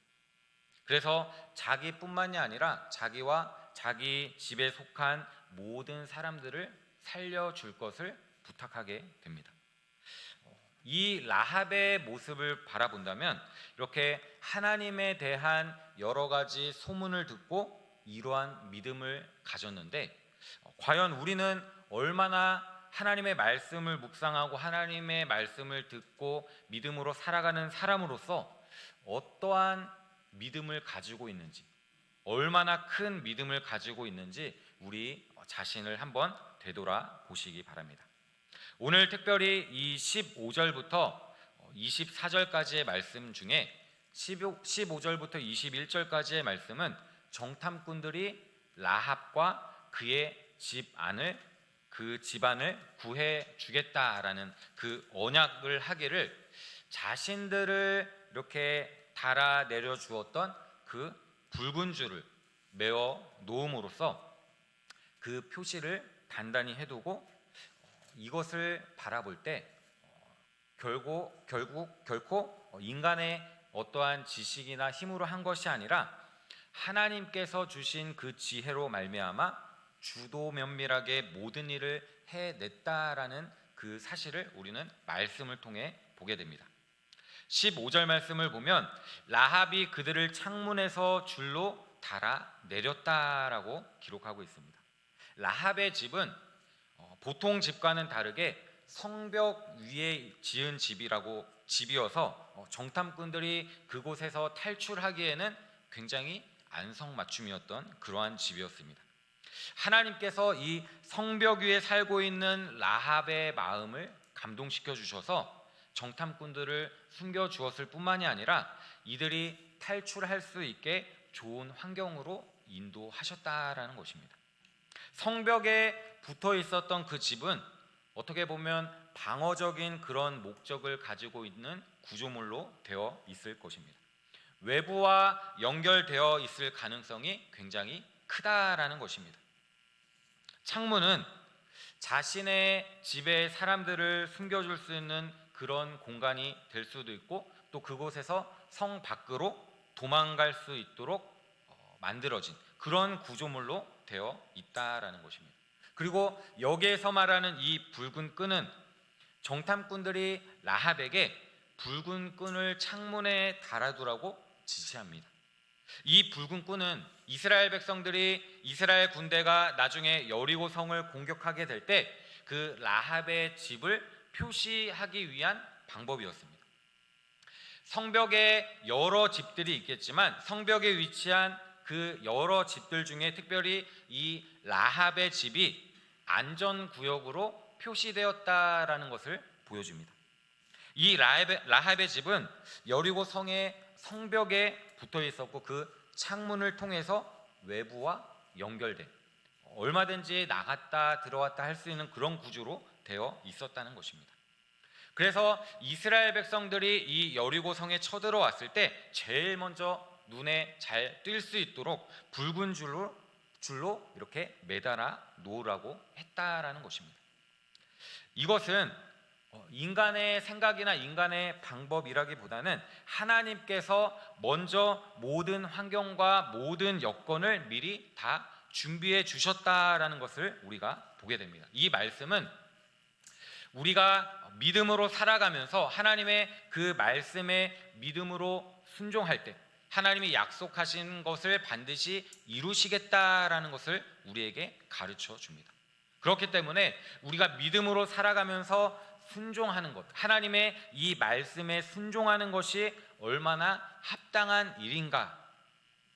그래서 자기뿐만이 아니라 자기와 자기 집에 속한 모든 사람들을 살려줄 것을 부탁하게 됩니다. 이 라합의 모습을 바라본다면 이렇게 하나님에 대한 여러 가지 소문을 듣고 이러한 믿음을 가졌는데, 과연 우리는 얼마나 하나님의 말씀을 묵상하고 하나님의 말씀을 듣고 믿음으로 살아가는 사람으로서 어떠한 믿음을 가지고 있는지, 얼마나 큰 믿음을 가지고 있는지 우리 자신을 한번 되돌아 보시기 바랍니다. 오늘 특별히 이 15절부터 24절까지의 말씀 중에 15절부터 21절까지의 말씀은 정탐꾼들이 라합과 그의 그 집안을 구해 주겠다라는 그 언약을 하기를 자신들을 이렇게 달아 내려 주었던 그 붉은 줄을 메어 놓음으로써 그 표시를 단단히 해두고 이것을 바라볼 때 결코 인간의 어떠한 지식이나 힘으로 한 것이 아니라 하나님께서 주신 그 지혜로 말미암아 주도 면밀하게 모든 일을 해냈다라는 그 사실을 우리는 말씀을 통해 보게 됩니다. 15절 말씀을 보면 라합이 그들을 창문에서 줄로 달아 내렸다라고 기록하고 있습니다. 라합의 집은 보통 집과는 다르게 성벽 위에 지은 집이어서 정탐꾼들이 그곳에서 탈출하기에는 굉장히 안성맞춤이었던 그러한 집이었습니다. 하나님께서 이 성벽 위에 살고 있는 라합의 마음을 감동시켜 주셔서 정탐꾼들을 숨겨 주었을 뿐만이 아니라 이들이 탈출할 수 있게 좋은 환경으로 인도하셨다라는 것입니다. 성벽에 붙어 있었던 그 집은 어떻게 보면 방어적인 그런 목적을 가지고 있는 구조물로 되어 있을 것입니다. 외부와 연결되어 있을 가능성이 굉장히 크다라는 것입니다. 창문은 자신의 집의 사람들을 숨겨줄 수 있는 그런 공간이 될 수도 있고, 또 그곳에서 성 밖으로 도망갈 수 있도록 만들어진 그런 구조물로 되어 있다라는 것입니다. 그리고 여기에서 말하는 이 붉은 끈은 정탐꾼들이 라합에게 붉은 끈을 창문에 달아두라고 지시합니다. 이 붉은 끈은 이스라엘 백성들이 이스라엘 군대가 나중에 여리고 성을 공격하게 될 때 그 라합의 집을 표시하기 위한 방법이었습니다. 성벽에 여러 집들이 있겠지만 성벽에 위치한 그 여러 집들 중에 특별히 이 라합의 집이 안전구역으로 표시되었다라는 것을 보여줍니다. 이 라합의 집은 여리고 성의 성벽에 붙어 있었고 그 창문을 통해서 외부와 연결된 얼마든지 나갔다 들어왔다 할 수 있는 그런 구조로 되어 있었다는 것입니다. 그래서 이스라엘 백성들이 이 여리고 성에 쳐들어왔을 때 제일 먼저 눈에 잘 띌 수 있도록 붉은 줄로 이렇게 매달아 놓으라고 했다라는 것입니다. 이것은 인간의 생각이나 인간의 방법이라기보다는 하나님께서 먼저 모든 환경과 모든 여건을 미리 다 준비해 주셨다라는 것을 우리가 보게 됩니다. 이 말씀은 우리가 믿음으로 살아가면서 하나님의 그 말씀에 믿음으로 순종할 때 하나님이 약속하신 것을 반드시 이루시겠다라는 것을 우리에게 가르쳐 줍니다. 그렇기 때문에 우리가 믿음으로 살아가면서 순종하는 것, 하나님의 이 말씀에 순종하는 것이 얼마나 합당한 일인가,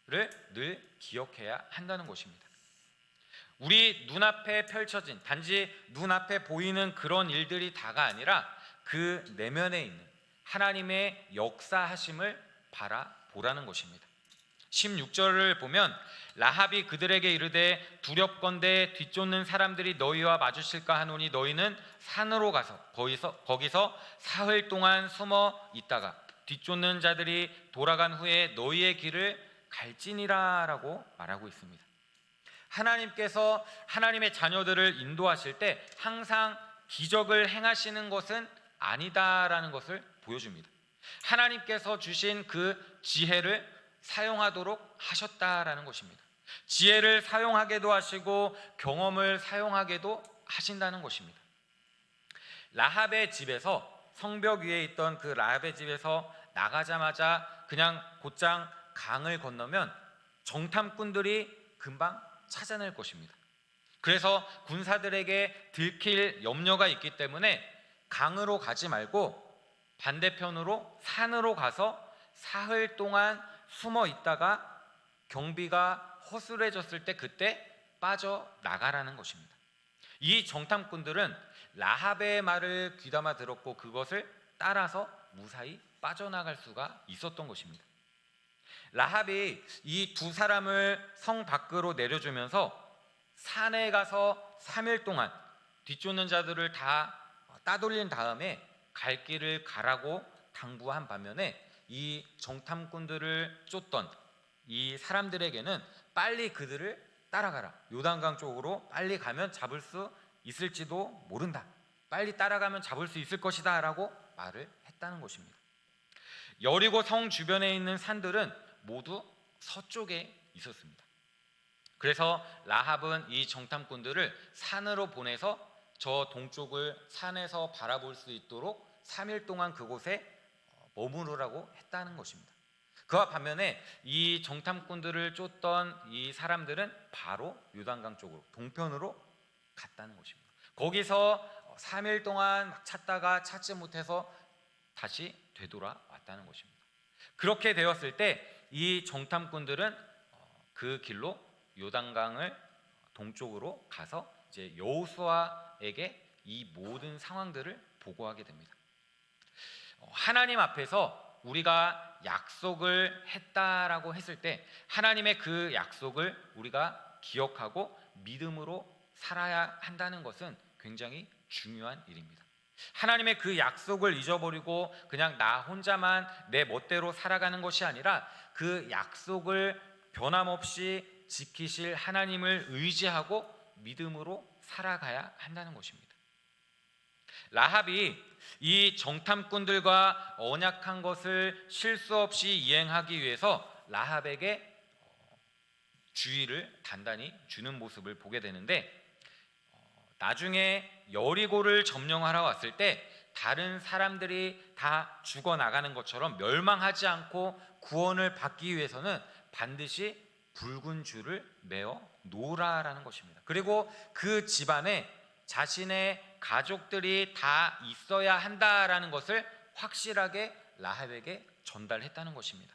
늘 기억해야 한다는 것입니다. 우리 눈앞에 펼쳐진, 단지 눈앞에 보이는 그런 일들이 다가 아니라 그 내면에 있는 하나님의 역사하심을 바라보라는 것입니다. 16절을 보면 라합이 그들에게 이르되 두렵건대 뒤쫓는 사람들이 너희와 마주칠까 하노니 너희는 산으로 가서 거기서 사흘 동안 숨어 있다가 뒤쫓는 자들이 돌아간 후에 너희의 길을 갈지니라 라고 말하고 있습니다. 하나님께서 하나님의 자녀들을 인도하실 때 항상 기적을 행하시는 것은 아니다라는 것을 보여줍니다. 하나님께서 주신 그 지혜를 사용하도록 하셨다라는 것입니다. 지혜를 사용하게도 하시고 경험을 사용하게도 하신다는 것입니다. 라합의 집에서, 성벽 위에 있던 그 라합의 집에서 나가자마자 그냥 곧장 강을 건너면 정탐꾼들이 금방 찾아낼 것입니다. 그래서 군사들에게 들킬 염려가 있기 때문에 강으로 가지 말고 반대편으로 산으로 가서 사흘 동안 숨어 있다가 경비가 허술해졌을 때 그때 빠져나가라는 것입니다. 이 정탐꾼들은 라합의 말을 귀담아 들었고 그것을 따라서 무사히 빠져나갈 수가 있었던 것입니다. 라합이 이 두 사람을 성 밖으로 내려주면서 산에 가서 3일 동안 뒤쫓는 자들을 다 따돌린 다음에 갈 길을 가라고 당부한 반면에 이 정탐꾼들을 쫓던 이 사람들에게는 빨리 그들을 따라가라, 요단강 쪽으로 빨리 가면 잡을 수 있을지도 모른다, 빨리 따라가면 잡을 수 있을 것이다 라고 말을 했다는 것입니다. 여리고 성 주변에 있는 산들은 모두 서쪽에 있었습니다. 그래서 라합은 이 정탐꾼들을 산으로 보내서 저 동쪽을 산에서 바라볼 수 있도록 3일 동안 그곳에 머무르라고 했다는 것입니다. 그와 반면에 이 정탐꾼들을 쫓던 이 사람들은 바로 요단강 쪽으로 동편으로 갔다는 것입니다. 거기서 3일 동안 막 찾다가 찾지 못해서 다시 되돌아왔다는 것입니다. 그렇게 되었을 때 이 정탐꾼들은 그 길로 요단강을 동쪽으로 가서 이제 여호수아에게 이 모든 상황들을 보고하게 됩니다. 하나님 앞에서 우리가 약속을 했다라고 했을 때 하나님의 그 약속을 우리가 기억하고 믿음으로 살아야 한다는 것은 굉장히 중요한 일입니다. 하나님의 그 약속을 잊어버리고 그냥 나 혼자만 내 멋대로 살아가는 것이 아니라 그 약속을 변함없이 지키실 하나님을 의지하고 믿음으로 살아가야 한다는 것입니다. 라합이 이 정탐꾼들과 언약한 것을 실수 없이 이행하기 위해서 라합에게 주의를 단단히 주는 모습을 보게 되는데, 나중에 여리고를 점령하러 왔을 때 다른 사람들이 다 죽어나가는 것처럼 멸망하지 않고 구원을 받기 위해서는 반드시 붉은 줄을 매어 놓으라라는 것입니다. 그리고 그 집안에 자신의 가족들이 다 있어야 한다라는 것을 확실하게 라합에게 전달했다는 것입니다.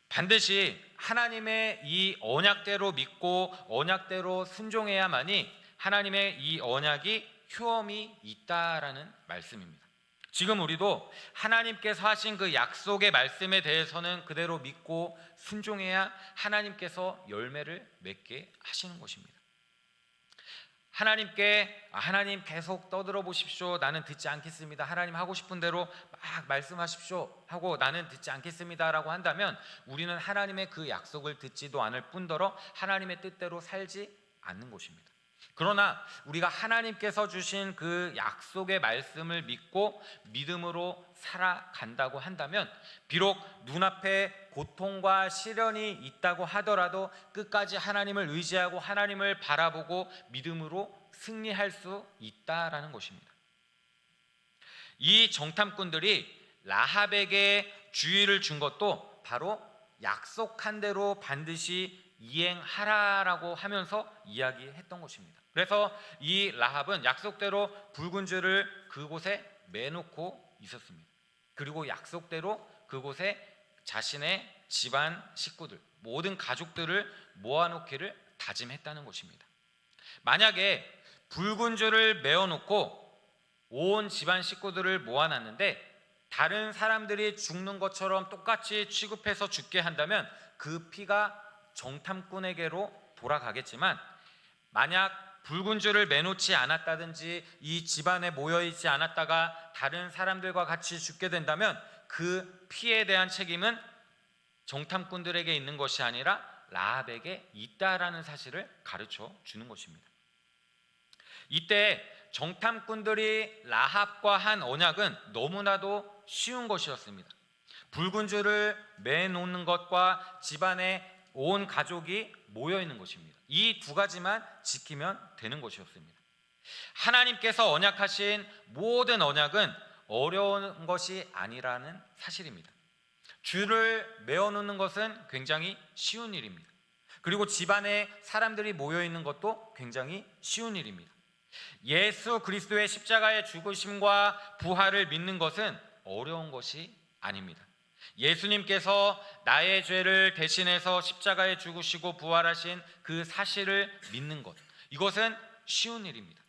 반드시 하나님의 이 언약대로 믿고 언약대로 순종해야만이 하나님의 이 언약이 효험이 있다라는 말씀입니다. 지금 우리도 하나님께서 하신 그 약속의 말씀에 대해서는 그대로 믿고 순종해야 하나님께서 열매를 맺게 하시는 것입니다. 하나님 계속 떠들어 보십시오, 나는 듣지 않겠습니다, 하나님 하고 싶은 대로 막 말씀하십시오 하고 나는 듣지 않겠습니다 라고 한다면 우리는 하나님의 그 약속을 듣지도 않을 뿐더러 하나님의 뜻대로 살지 않는 것입니다. 그러나 우리가 하나님께서 주신 그 약속의 말씀을 믿고 믿음으로 살아간다고 한다면 비록 눈앞에 고통과 시련이 있다고 하더라도 끝까지 하나님을 의지하고 하나님을 바라보고 믿음으로 승리할 수 있다라는 것입니다. 이 정탐꾼들이 라합에게 주의를 준 것도 바로 약속한 대로 반드시 이행하라라고 하면서 이야기했던 것입니다. 그래서 이 라합은 약속대로 붉은 줄을 그곳에 매놓고 있었습니다. 그리고 약속대로 그곳에 자신의 집안 식구들, 모든 가족들을 모아놓기를 다짐했다는 것입니다. 만약에 붉은 줄을 메어놓고 온 집안 식구들을 모아놨는데 다른 사람들이 죽는 것처럼 똑같이 취급해서 죽게 한다면 그 피가 정탐꾼에게로 돌아가겠지만, 만약 붉은 줄을 매놓지 않았다든지 이 집안에 모여있지 않았다가 다른 사람들과 같이 죽게 된다면 그 피에 대한 책임은 정탐꾼들에게 있는 것이 아니라 라합에게 있다라는 사실을 가르쳐 주는 것입니다. 이때 정탐꾼들이 라합과 한 언약은 너무나도 쉬운 것이었습니다. 붉은 줄을 매놓는 것과 집안에 온 가족이 모여 있는 것입니다. 이 두 가지만 지키면 되는 것이었습니다. 하나님께서 언약하신 모든 언약은 어려운 것이 아니라는 사실입니다. 줄을 메어놓는 것은 굉장히 쉬운 일입니다. 그리고 집안에 사람들이 모여 있는 것도 굉장히 쉬운 일입니다. 예수 그리스도의 십자가의 죽으심과 부활을 믿는 것은 어려운 것이 아닙니다. 예수님께서 나의 죄를 대신해서 십자가에 죽으시고 부활하신 그 사실을 믿는 것, 이것은 쉬운 일입니다.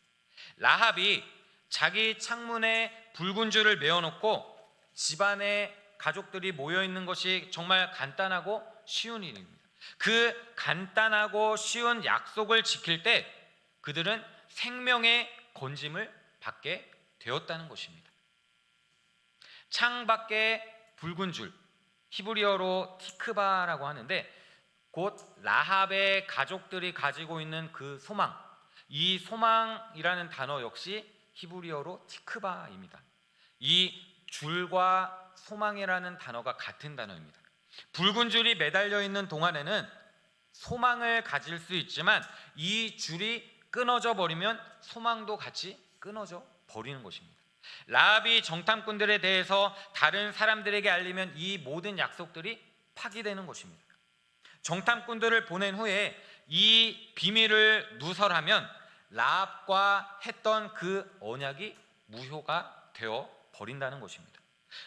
라합이 자기 창문에 붉은 줄을 메어놓고 집안에 가족들이 모여 있는 것이 정말 간단하고 쉬운 일입니다. 그 간단하고 쉬운 약속을 지킬 때 그들은 생명의 건짐을 받게 되었다는 것입니다. 창밖에 붉은 줄, 히브리어로 티크바라고 하는데 곧 라합의 가족들이 가지고 있는 그 소망, 이 소망이라는 단어 역시 히브리어로 티크바입니다. 이 줄과 소망이라는 단어가 같은 단어입니다. 붉은 줄이 매달려 있는 동안에는 소망을 가질 수 있지만 이 줄이 끊어져 버리면 소망도 같이 끊어져 버리는 것입니다. 라합이 정탐꾼들에 대해서 다른 사람들에게 알리면 이 모든 약속들이 파기되는 것입니다. 정탐꾼들을 보낸 후에 이 비밀을 누설하면 라합과 했던 그 언약이 무효가 되어 버린다는 것입니다.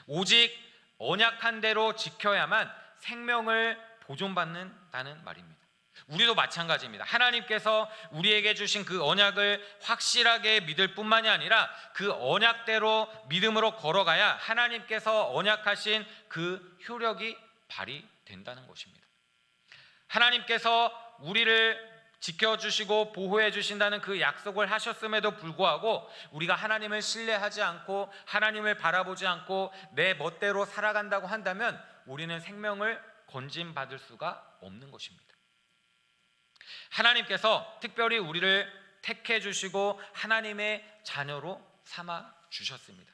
오직 언약한 대로 지켜야만 생명을 보존받는다는 말입니다. 우리도 마찬가지입니다. 하나님께서 우리에게 주신 그 언약을 확실하게 믿을 뿐만이 아니라 그 언약대로 믿음으로 걸어가야 하나님께서 언약하신 그 효력이 발휘된다는 것입니다. 하나님께서 우리를 지켜주시고 보호해 주신다는 그 약속을 하셨음에도 불구하고 우리가 하나님을 신뢰하지 않고 하나님을 바라보지 않고 내 멋대로 살아간다고 한다면 우리는 생명을 건짐받을 수가 없는 것입니다. 하나님께서 특별히 우리를 택해 주시고 하나님의 자녀로 삼아 주셨습니다.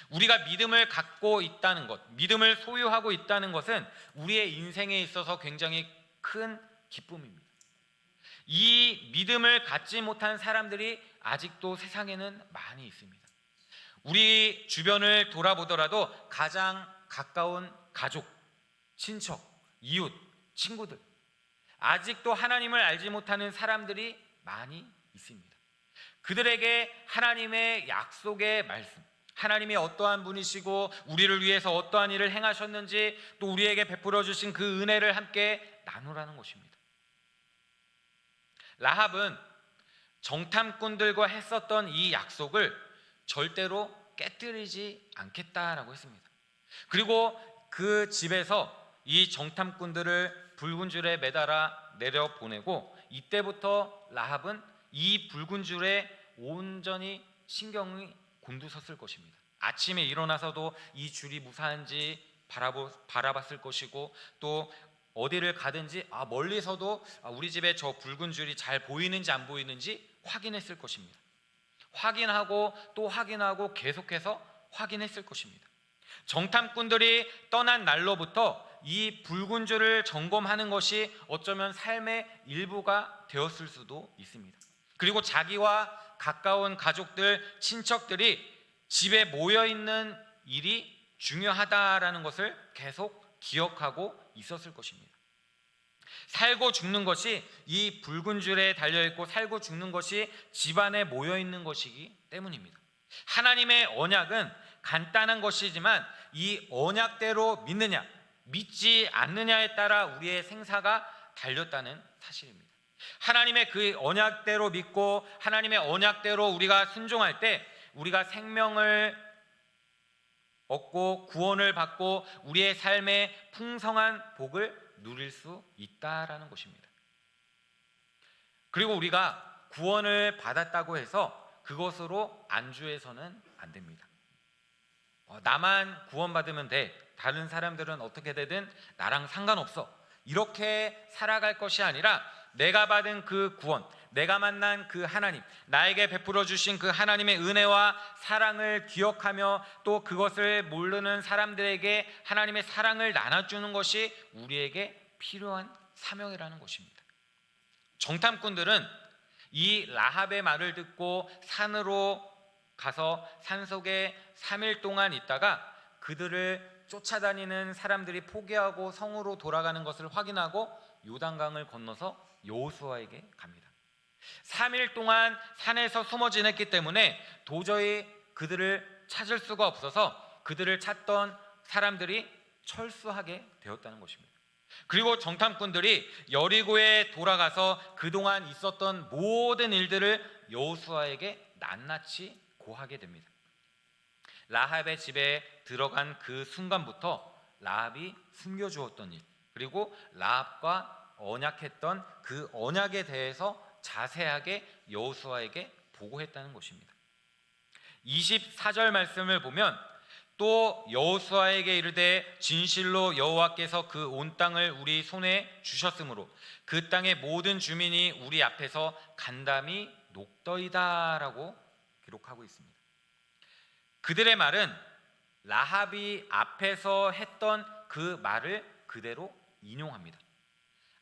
우리가 믿음을 갖고 있다는 것, 믿음을 소유하고 있다는 것은 우리의 인생에 있어서 굉장히 큰 기쁨입니다. 이 믿음을 갖지 못한 사람들이 아직도 세상에는 많이 있습니다. 우리 주변을 돌아보더라도 가장 가까운 가족, 친척, 이웃, 친구들, 아직도 하나님을 알지 못하는 사람들이 많이 있습니다. 그들에게 하나님의 약속의 말씀, 하나님이 어떠한 분이시고 우리를 위해서 어떠한 일을 행하셨는지 또 우리에게 베풀어 주신 그 은혜를 함께 나누라는 것입니다. 라합은 정탐꾼들과 했었던 이 약속을 절대로 깨뜨리지 않겠다라고 했습니다. 그리고 그 집에서 이 정탐꾼들을 붉은 줄에 매달아 내려보내고 이때부터 라합은 이 붉은 줄에 온전히 신경이 곤두섰을 것입니다. 아침에 일어나서도 이 줄이 무사한지 바라봤을 것이고 또 어디를 가든지 멀리서도 우리 집에 저 붉은 줄이 잘 보이는지 안 보이는지 확인했을 것입니다. 확인하고 또 확인하고 계속해서 확인했을 것입니다. 정탐꾼들이 떠난 날로부터 이 붉은 줄을 점검하는 것이 어쩌면 삶의 일부가 되었을 수도 있습니다. 그리고 자기와 가까운 가족들, 친척들이 집에 모여 있는 일이 중요하다라는 것을 계속 기억하고 있었을 것입니다. 살고 죽는 것이 이 붉은 줄에 달려있고 살고 죽는 것이 집안에 모여 있는 것이기 때문입니다. 하나님의 언약은 간단한 것이지만 이 언약대로 믿느냐, 믿지 않느냐에 따라 우리의 생사가 달렸다는 사실입니다. 하나님의 그 언약대로 믿고 하나님의 언약대로 우리가 순종할 때 우리가 생명을 얻고 구원을 받고 우리의 삶에 풍성한 복을 누릴 수 있다라는 것입니다. 그리고 우리가 구원을 받았다고 해서 그것으로 안주해서는 안 됩니다. 나만 구원받으면 돼. 다른 사람들은 어떻게 되든 나랑 상관없어. 이렇게 살아갈 것이 아니라 내가 받은 그 구원, 내가 만난 그 하나님, 나에게 베풀어 주신 그 하나님의 은혜와 사랑을 기억하며 또 그것을 모르는 사람들에게 하나님의 사랑을 나눠주는 것이 우리에게 필요한 사명이라는 것입니다. 정탐꾼들은 이 라합의 말을 듣고 산으로 가서 산속에 3일 동안 있다가 그들을 쫓아다니는 사람들이 포기하고 성으로 돌아가는 것을 확인하고 요단강을 건너서 여호수아에게 갑니다. 3일 동안 산에서 숨어 지냈기 때문에 도저히 그들을 찾을 수가 없어서 그들을 찾던 사람들이 철수하게 되었다는 것입니다. 그리고 정탐꾼들이 여리고에 돌아가서 그동안 있었던 모든 일들을 여호수아에게 낱낱이 고하게 됩니다. 라합의 집에 들어간 그 순간부터 라합이 숨겨주었던 일, 그리고 라합과 언약했던 그 언약에 대해서 자세하게 여호수아에게 보고했다는 것입니다. 24절 말씀을 보면 또 여호수아에게 이르되 진실로 여호와께서 그 온 땅을 우리 손에 주셨으므로 그 땅의 모든 주민이 우리 앞에서 간담이 녹더이다라고 기록하고 있습니다. 그들의 말은 라합이 앞에서 했던 그 말을 그대로 인용합니다.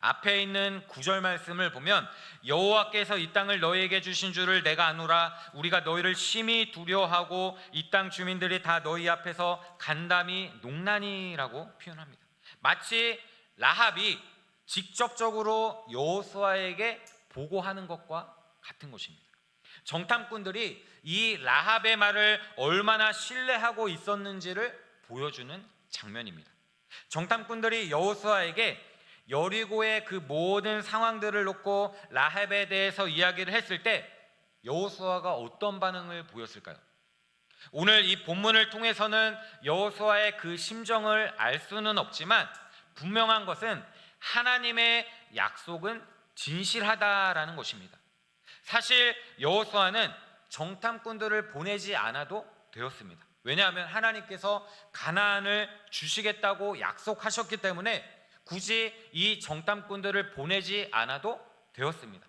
앞에 있는 9절 말씀을 보면 여호와께서 이 땅을 너희에게 주신 줄을 내가 아노라. 우리가 너희를 심히 두려워하고 이 땅 주민들이 다 너희 앞에서 간담이 녹나니라고 표현합니다. 마치 라합이 직접적으로 여호수아에게 보고하는 것과 같은 것입니다. 정탐꾼들이 이 라합의 말을 얼마나 신뢰하고 있었는지를 보여주는 장면입니다. 정탐꾼들이 여호수아에게 여리고의 그 모든 상황들을 놓고 라합에 대해서 이야기를 했을 때 여호수아가 어떤 반응을 보였을까요? 오늘 이 본문을 통해서는 여호수아의 그 심정을 알 수는 없지만 분명한 것은 하나님의 약속은 진실하다라는 것입니다. 사실 여호수아는 정탐꾼들을 보내지 않아도 되었습니다. 왜냐하면 하나님께서 가나안을 주시겠다고 약속하셨기 때문에 굳이 이 정탐꾼들을 보내지 않아도 되었습니다.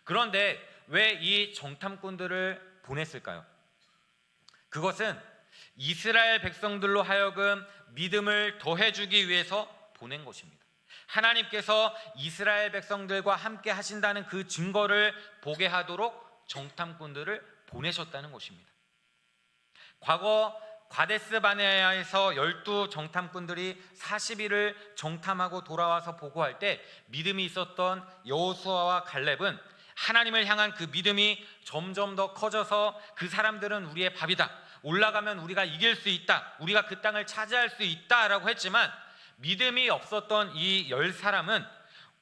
그런데 왜 이 정탐꾼들을 보냈을까요? 그것은 이스라엘 백성들로 하여금 믿음을 더해주기 위해서 보낸 것입니다. 하나님께서 이스라엘 백성들과 함께 하신다는 그 증거를 보게 하도록 정탐꾼들을 보내셨다는 것입니다. 과거 가데스 바네아에서 12 정탐꾼들이 40일을 정탐하고 돌아와서 보고할 때 믿음이 있었던 여호수아와 갈렙은 하나님을 향한 그 믿음이 점점 더 커져서 그 사람들은 우리의 밥이다, 올라가면 우리가 이길 수 있다, 우리가 그 땅을 차지할 수 있다라고 했지만 믿음이 없었던 이 10사람은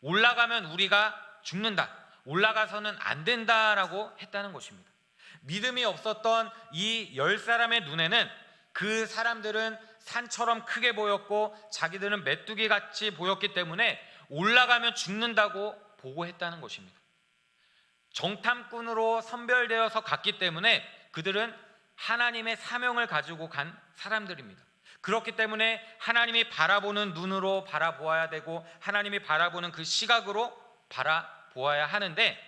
올라가면 우리가 죽는다, 올라가서는 안 된다라고 했다는 것입니다. 믿음이 없었던 이 10사람의 눈에는 그 사람들은 산처럼 크게 보였고 자기들은 메뚜기 같이 보였기 때문에 올라가면 죽는다고 보고했다는 것입니다. 정탐꾼으로 선별되어서 갔기 때문에 그들은 하나님의 사명을 가지고 간 사람들입니다. 그렇기 때문에 하나님이 바라보는 눈으로 바라보아야 되고 하나님이 바라보는 그 시각으로 바라보아야 하는데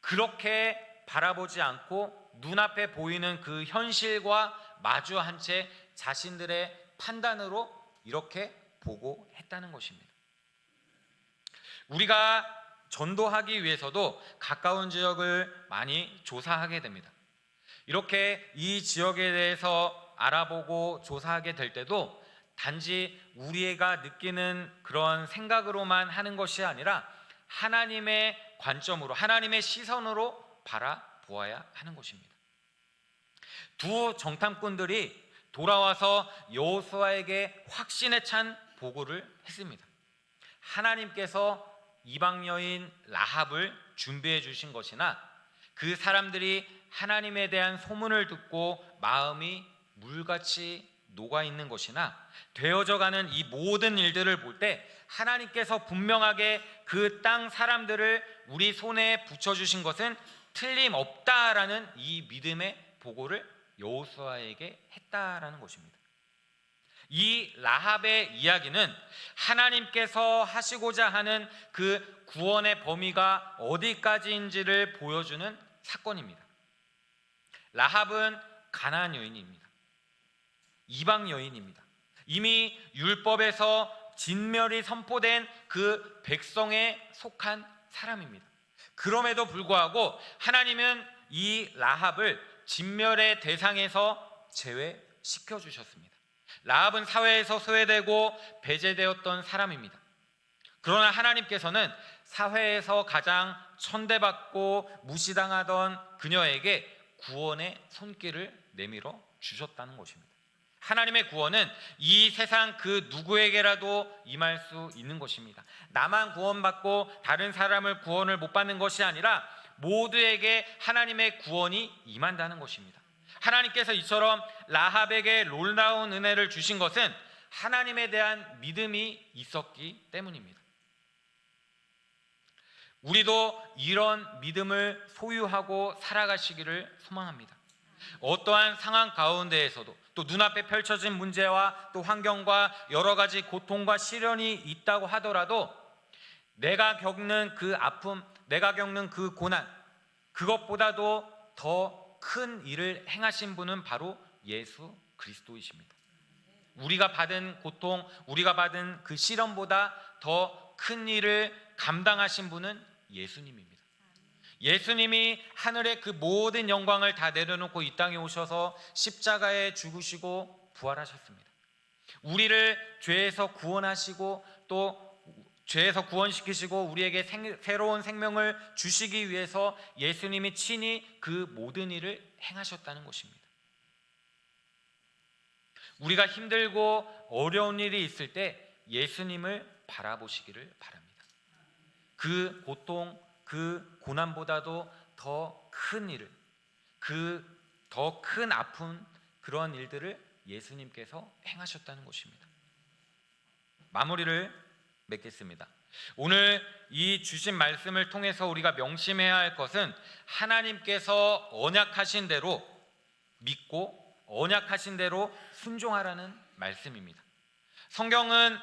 그렇게 바라보지 않고 눈앞에 보이는 그 현실과 마주한 채 자신들의 판단으로 이렇게 보고했다는 것입니다. 우리가 전도하기 위해서도 가까운 지역을 많이 조사하게 됩니다. 이렇게 이 지역에 대해서 알아보고 조사하게 될 때도 단지 우리가 느끼는 그런 생각으로만 하는 것이 아니라 하나님의 관점으로, 하나님의 시선으로 바라보아야 하는 것입니다. 두 정탐꾼들이 돌아와서 여호수아에게 확신에 찬 보고를 했습니다. 하나님께서 이방 여인 라합을 준비해 주신 것이나 그 사람들이 하나님에 대한 소문을 듣고 마음이 물같이 녹아 있는 것이나 되어져 가는 이 모든 일들을 볼 때 하나님께서 분명하게 그 땅 사람들을 우리 손에 붙여 주신 것은 틀림없다라는 이 믿음의 보고를 여호수아에게 했다라는 것입니다. 이 라합의 이야기는 하나님께서 하시고자 하는 그 구원의 범위가 어디까지인지를 보여주는 사건입니다. 라합은 가나안 여인입니다. 이방 여인입니다. 이미 율법에서 진멸이 선포된 그 백성에 속한 사람입니다. 그럼에도 불구하고 하나님은 이 라합을 진멸의 대상에서 제외시켜 주셨습니다. 라합은 사회에서 소외되고 배제되었던 사람입니다. 그러나 하나님께서는 사회에서 가장 천대받고 무시당하던 그녀에게 구원의 손길을 내밀어 주셨다는 것입니다. 하나님의 구원은 이 세상 그 누구에게라도 임할 수 있는 것입니다. 나만 구원받고 다른 사람을 구원을 못 받는 것이 아니라 모두에게 하나님의 구원이 임한다는 것입니다. 하나님께서 이처럼 라합에게 놀라운 은혜를 주신 것은 하나님에 대한 믿음이 있었기 때문입니다. 우리도 이런 믿음을 소유하고 살아가시기를 소망합니다. 어떠한 상황 가운데에서도 또 눈앞에 펼쳐진 문제와 또 환경과 여러 가지 고통과 시련이 있다고 하더라도 내가 겪는 그 아픔, 내가 겪는 그 고난, 그것보다도 더 큰 일을 행하신 분은 바로 예수 그리스도이십니다. 우리가 받은 고통, 우리가 받은 그 시련보다 더 큰 일을 감당하신 분은 예수님입니다. 예수님이 하늘의 그 모든 영광을 다 내려놓고 이 땅에 오셔서 십자가에 죽으시고 부활하셨습니다. 우리를 죄에서 구원하시고 또 죄에서 구원시키시고 우리에게 새로운 생명을 주시기 위해서 예수님이 친히 그 모든 일을 행하셨다는 것입니다. 우리가 힘들고 어려운 일이 있을 때 예수님을 바라보시기를 바랍니다. 그 고통, 그 고난보다도 더 큰 일을, 그 더 큰 아픈 그런 일들을 예수님께서 행하셨다는 것입니다. 마무리를 맺겠습니다. 오늘 이 주신 말씀을 통해서 우리가 명심해야 할 것은 하나님께서 언약하신 대로 믿고 언약하신 대로 순종하라는 말씀입니다. 성경은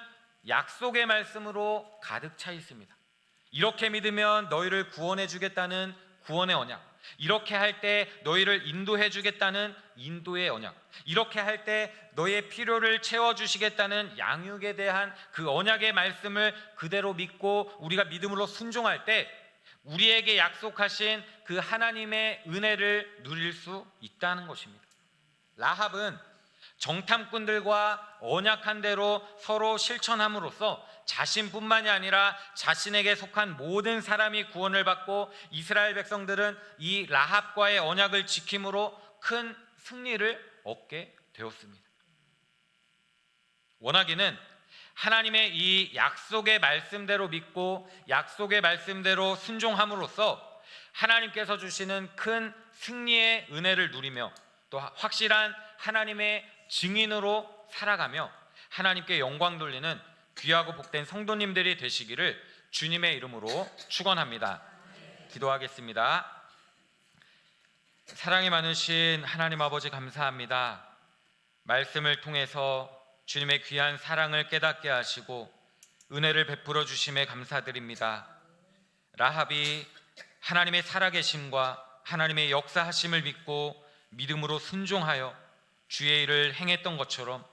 약속의 말씀으로 가득 차 있습니다. 이렇게 믿으면 너희를 구원해 주겠다는 구원의 언약, 이렇게 할 때 너희를 인도해 주겠다는 인도의 언약, 이렇게 할 때 너희의 필요를 채워주시겠다는 양육에 대한 그 언약의 말씀을 그대로 믿고 우리가 믿음으로 순종할 때 우리에게 약속하신 그 하나님의 은혜를 누릴 수 있다는 것입니다. 라합은 정탐꾼들과 언약한 대로 서로 실천함으로써 자신뿐만이 아니라 자신에게 속한 모든 사람이 구원을 받고 이스라엘 백성들은 이 라합과의 언약을 지킴으로 큰 승리를 얻게 되었습니다. 원하기는 하나님의 이 약속의 말씀대로 믿고 약속의 말씀대로 순종함으로써 하나님께서 주시는 큰 승리의 은혜를 누리며 또 확실한 하나님의 증인으로 살아가며 하나님께 영광 돌리는 귀하고 복된 성도님들이 되시기를 주님의 이름으로 축원합니다. 기도하겠습니다. 사랑이 많으신 하나님 아버지 감사합니다. 말씀을 통해서 주님의 귀한 사랑을 깨닫게 하시고 은혜를 베풀어 주심에 감사드립니다. 라합이 하나님의 살아계심과 하나님의 역사하심을 믿고 믿음으로 순종하여 주의 일을 행했던 것처럼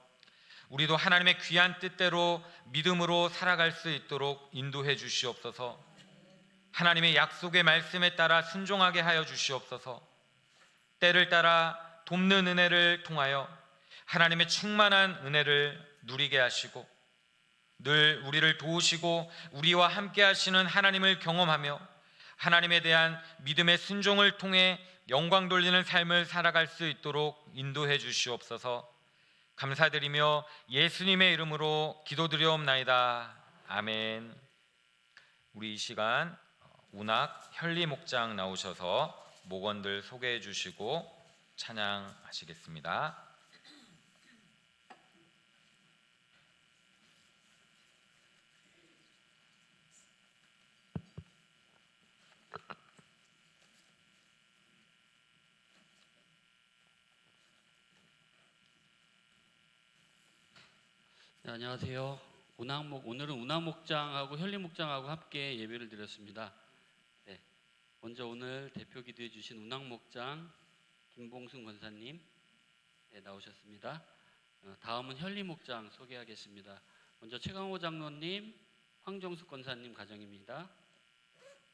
우리도 하나님의 귀한 뜻대로 믿음으로 살아갈 수 있도록 인도해 주시옵소서. 하나님의 약속의 말씀에 따라 순종하게 하여 주시옵소서. 때를 따라 돕는 은혜를 통하여 하나님의 충만한 은혜를 누리게 하시고 늘 우리를 도우시고 우리와 함께 하시는 하나님을 경험하며 하나님에 대한 믿음의 순종을 통해 영광 돌리는 삶을 살아갈 수 있도록 인도해 주시옵소서. 감사드리며 예수님의 이름으로 기도드리옵나이다. 아멘. 우리 이 시간 운학 현리 목장 나오셔서 목원들 소개해 주시고 찬양하시겠습니다. 네, 안녕하세요. 오늘은 운항목장하고 현리목장하고 함께 예배를 드렸습니다. 네, 먼저 오늘 대표 기도해 주신 운항목장 김봉순 권사님 나오셨습니다. 다음은 현리목장 소개하겠습니다. 먼저 최강호 장로님, 황정숙 권사님 가정입니다.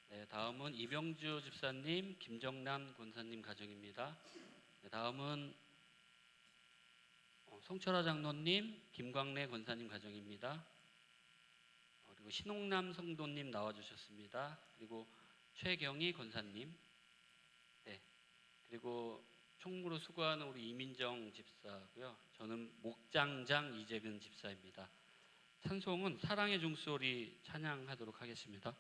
네, 다음은 이병주 집사님, 김정란 권사님 가정입니다. 네, 다음은 송철아 장로님, 김광래 권사님 가정입니다. 그리고 신홍남 성도님 나와주셨습니다. 그리고 최경희 권사님, 네, 그리고 총무로 수고하는 우리 이민정 집사고요. 저는 목장장 이재근 집사입니다. 찬송은 사랑의 종소리 찬양하도록 하겠습니다.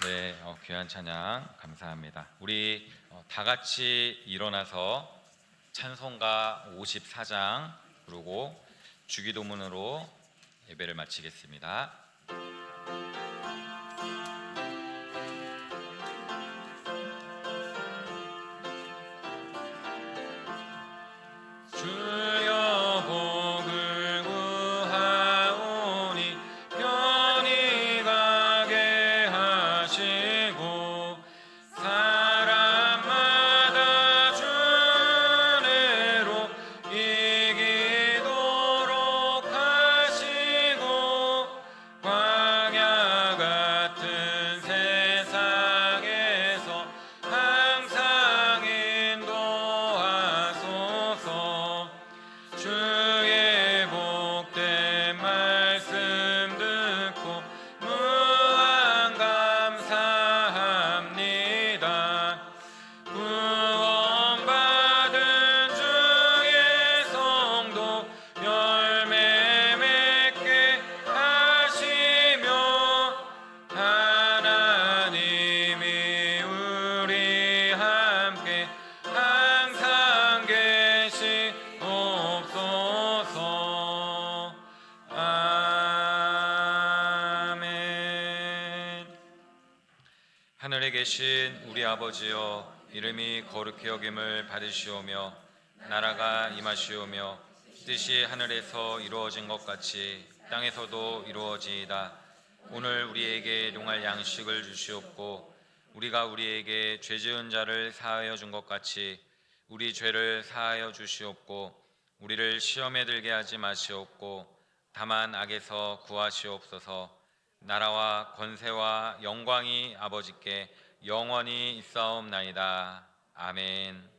네, 귀한 찬양 감사합니다. 우리 다 같이 일어나서 찬송가 54장 부르고 주기도문으로 예배를 마치겠습니다. 주여 복을 구하오니 편히 가게 하시고 사람마다 주 은혜로 이기도록 하시고 광야 같은 세상에서 항상 인도하소서. 주의 복된 말씀 듣고 무한 감사합니다. 구원받은 주의 성도 열매 맺게 하시며 하나님이 우리 함께 항상 계시옵소서. 아멘. 하늘에 계신 우리 아버지여, 이름이 거룩히 여김을 받으시오며 나라가 임하시오며 뜻이 하늘에서 이루어진 것 같이 땅에서도 이루어지이다. 오늘 우리에게 일용할 양식을 주시옵고 우리가 우리에게 죄 지은 자를 사하여 준 것 같이 우리 죄를 사하여 주시옵고 우리를 시험에 들게 하지 마시옵고 다만 악에서 구하시옵소서. 나라와 권세와 영광이 아버지께 영원히 있사옵나이다. 아멘.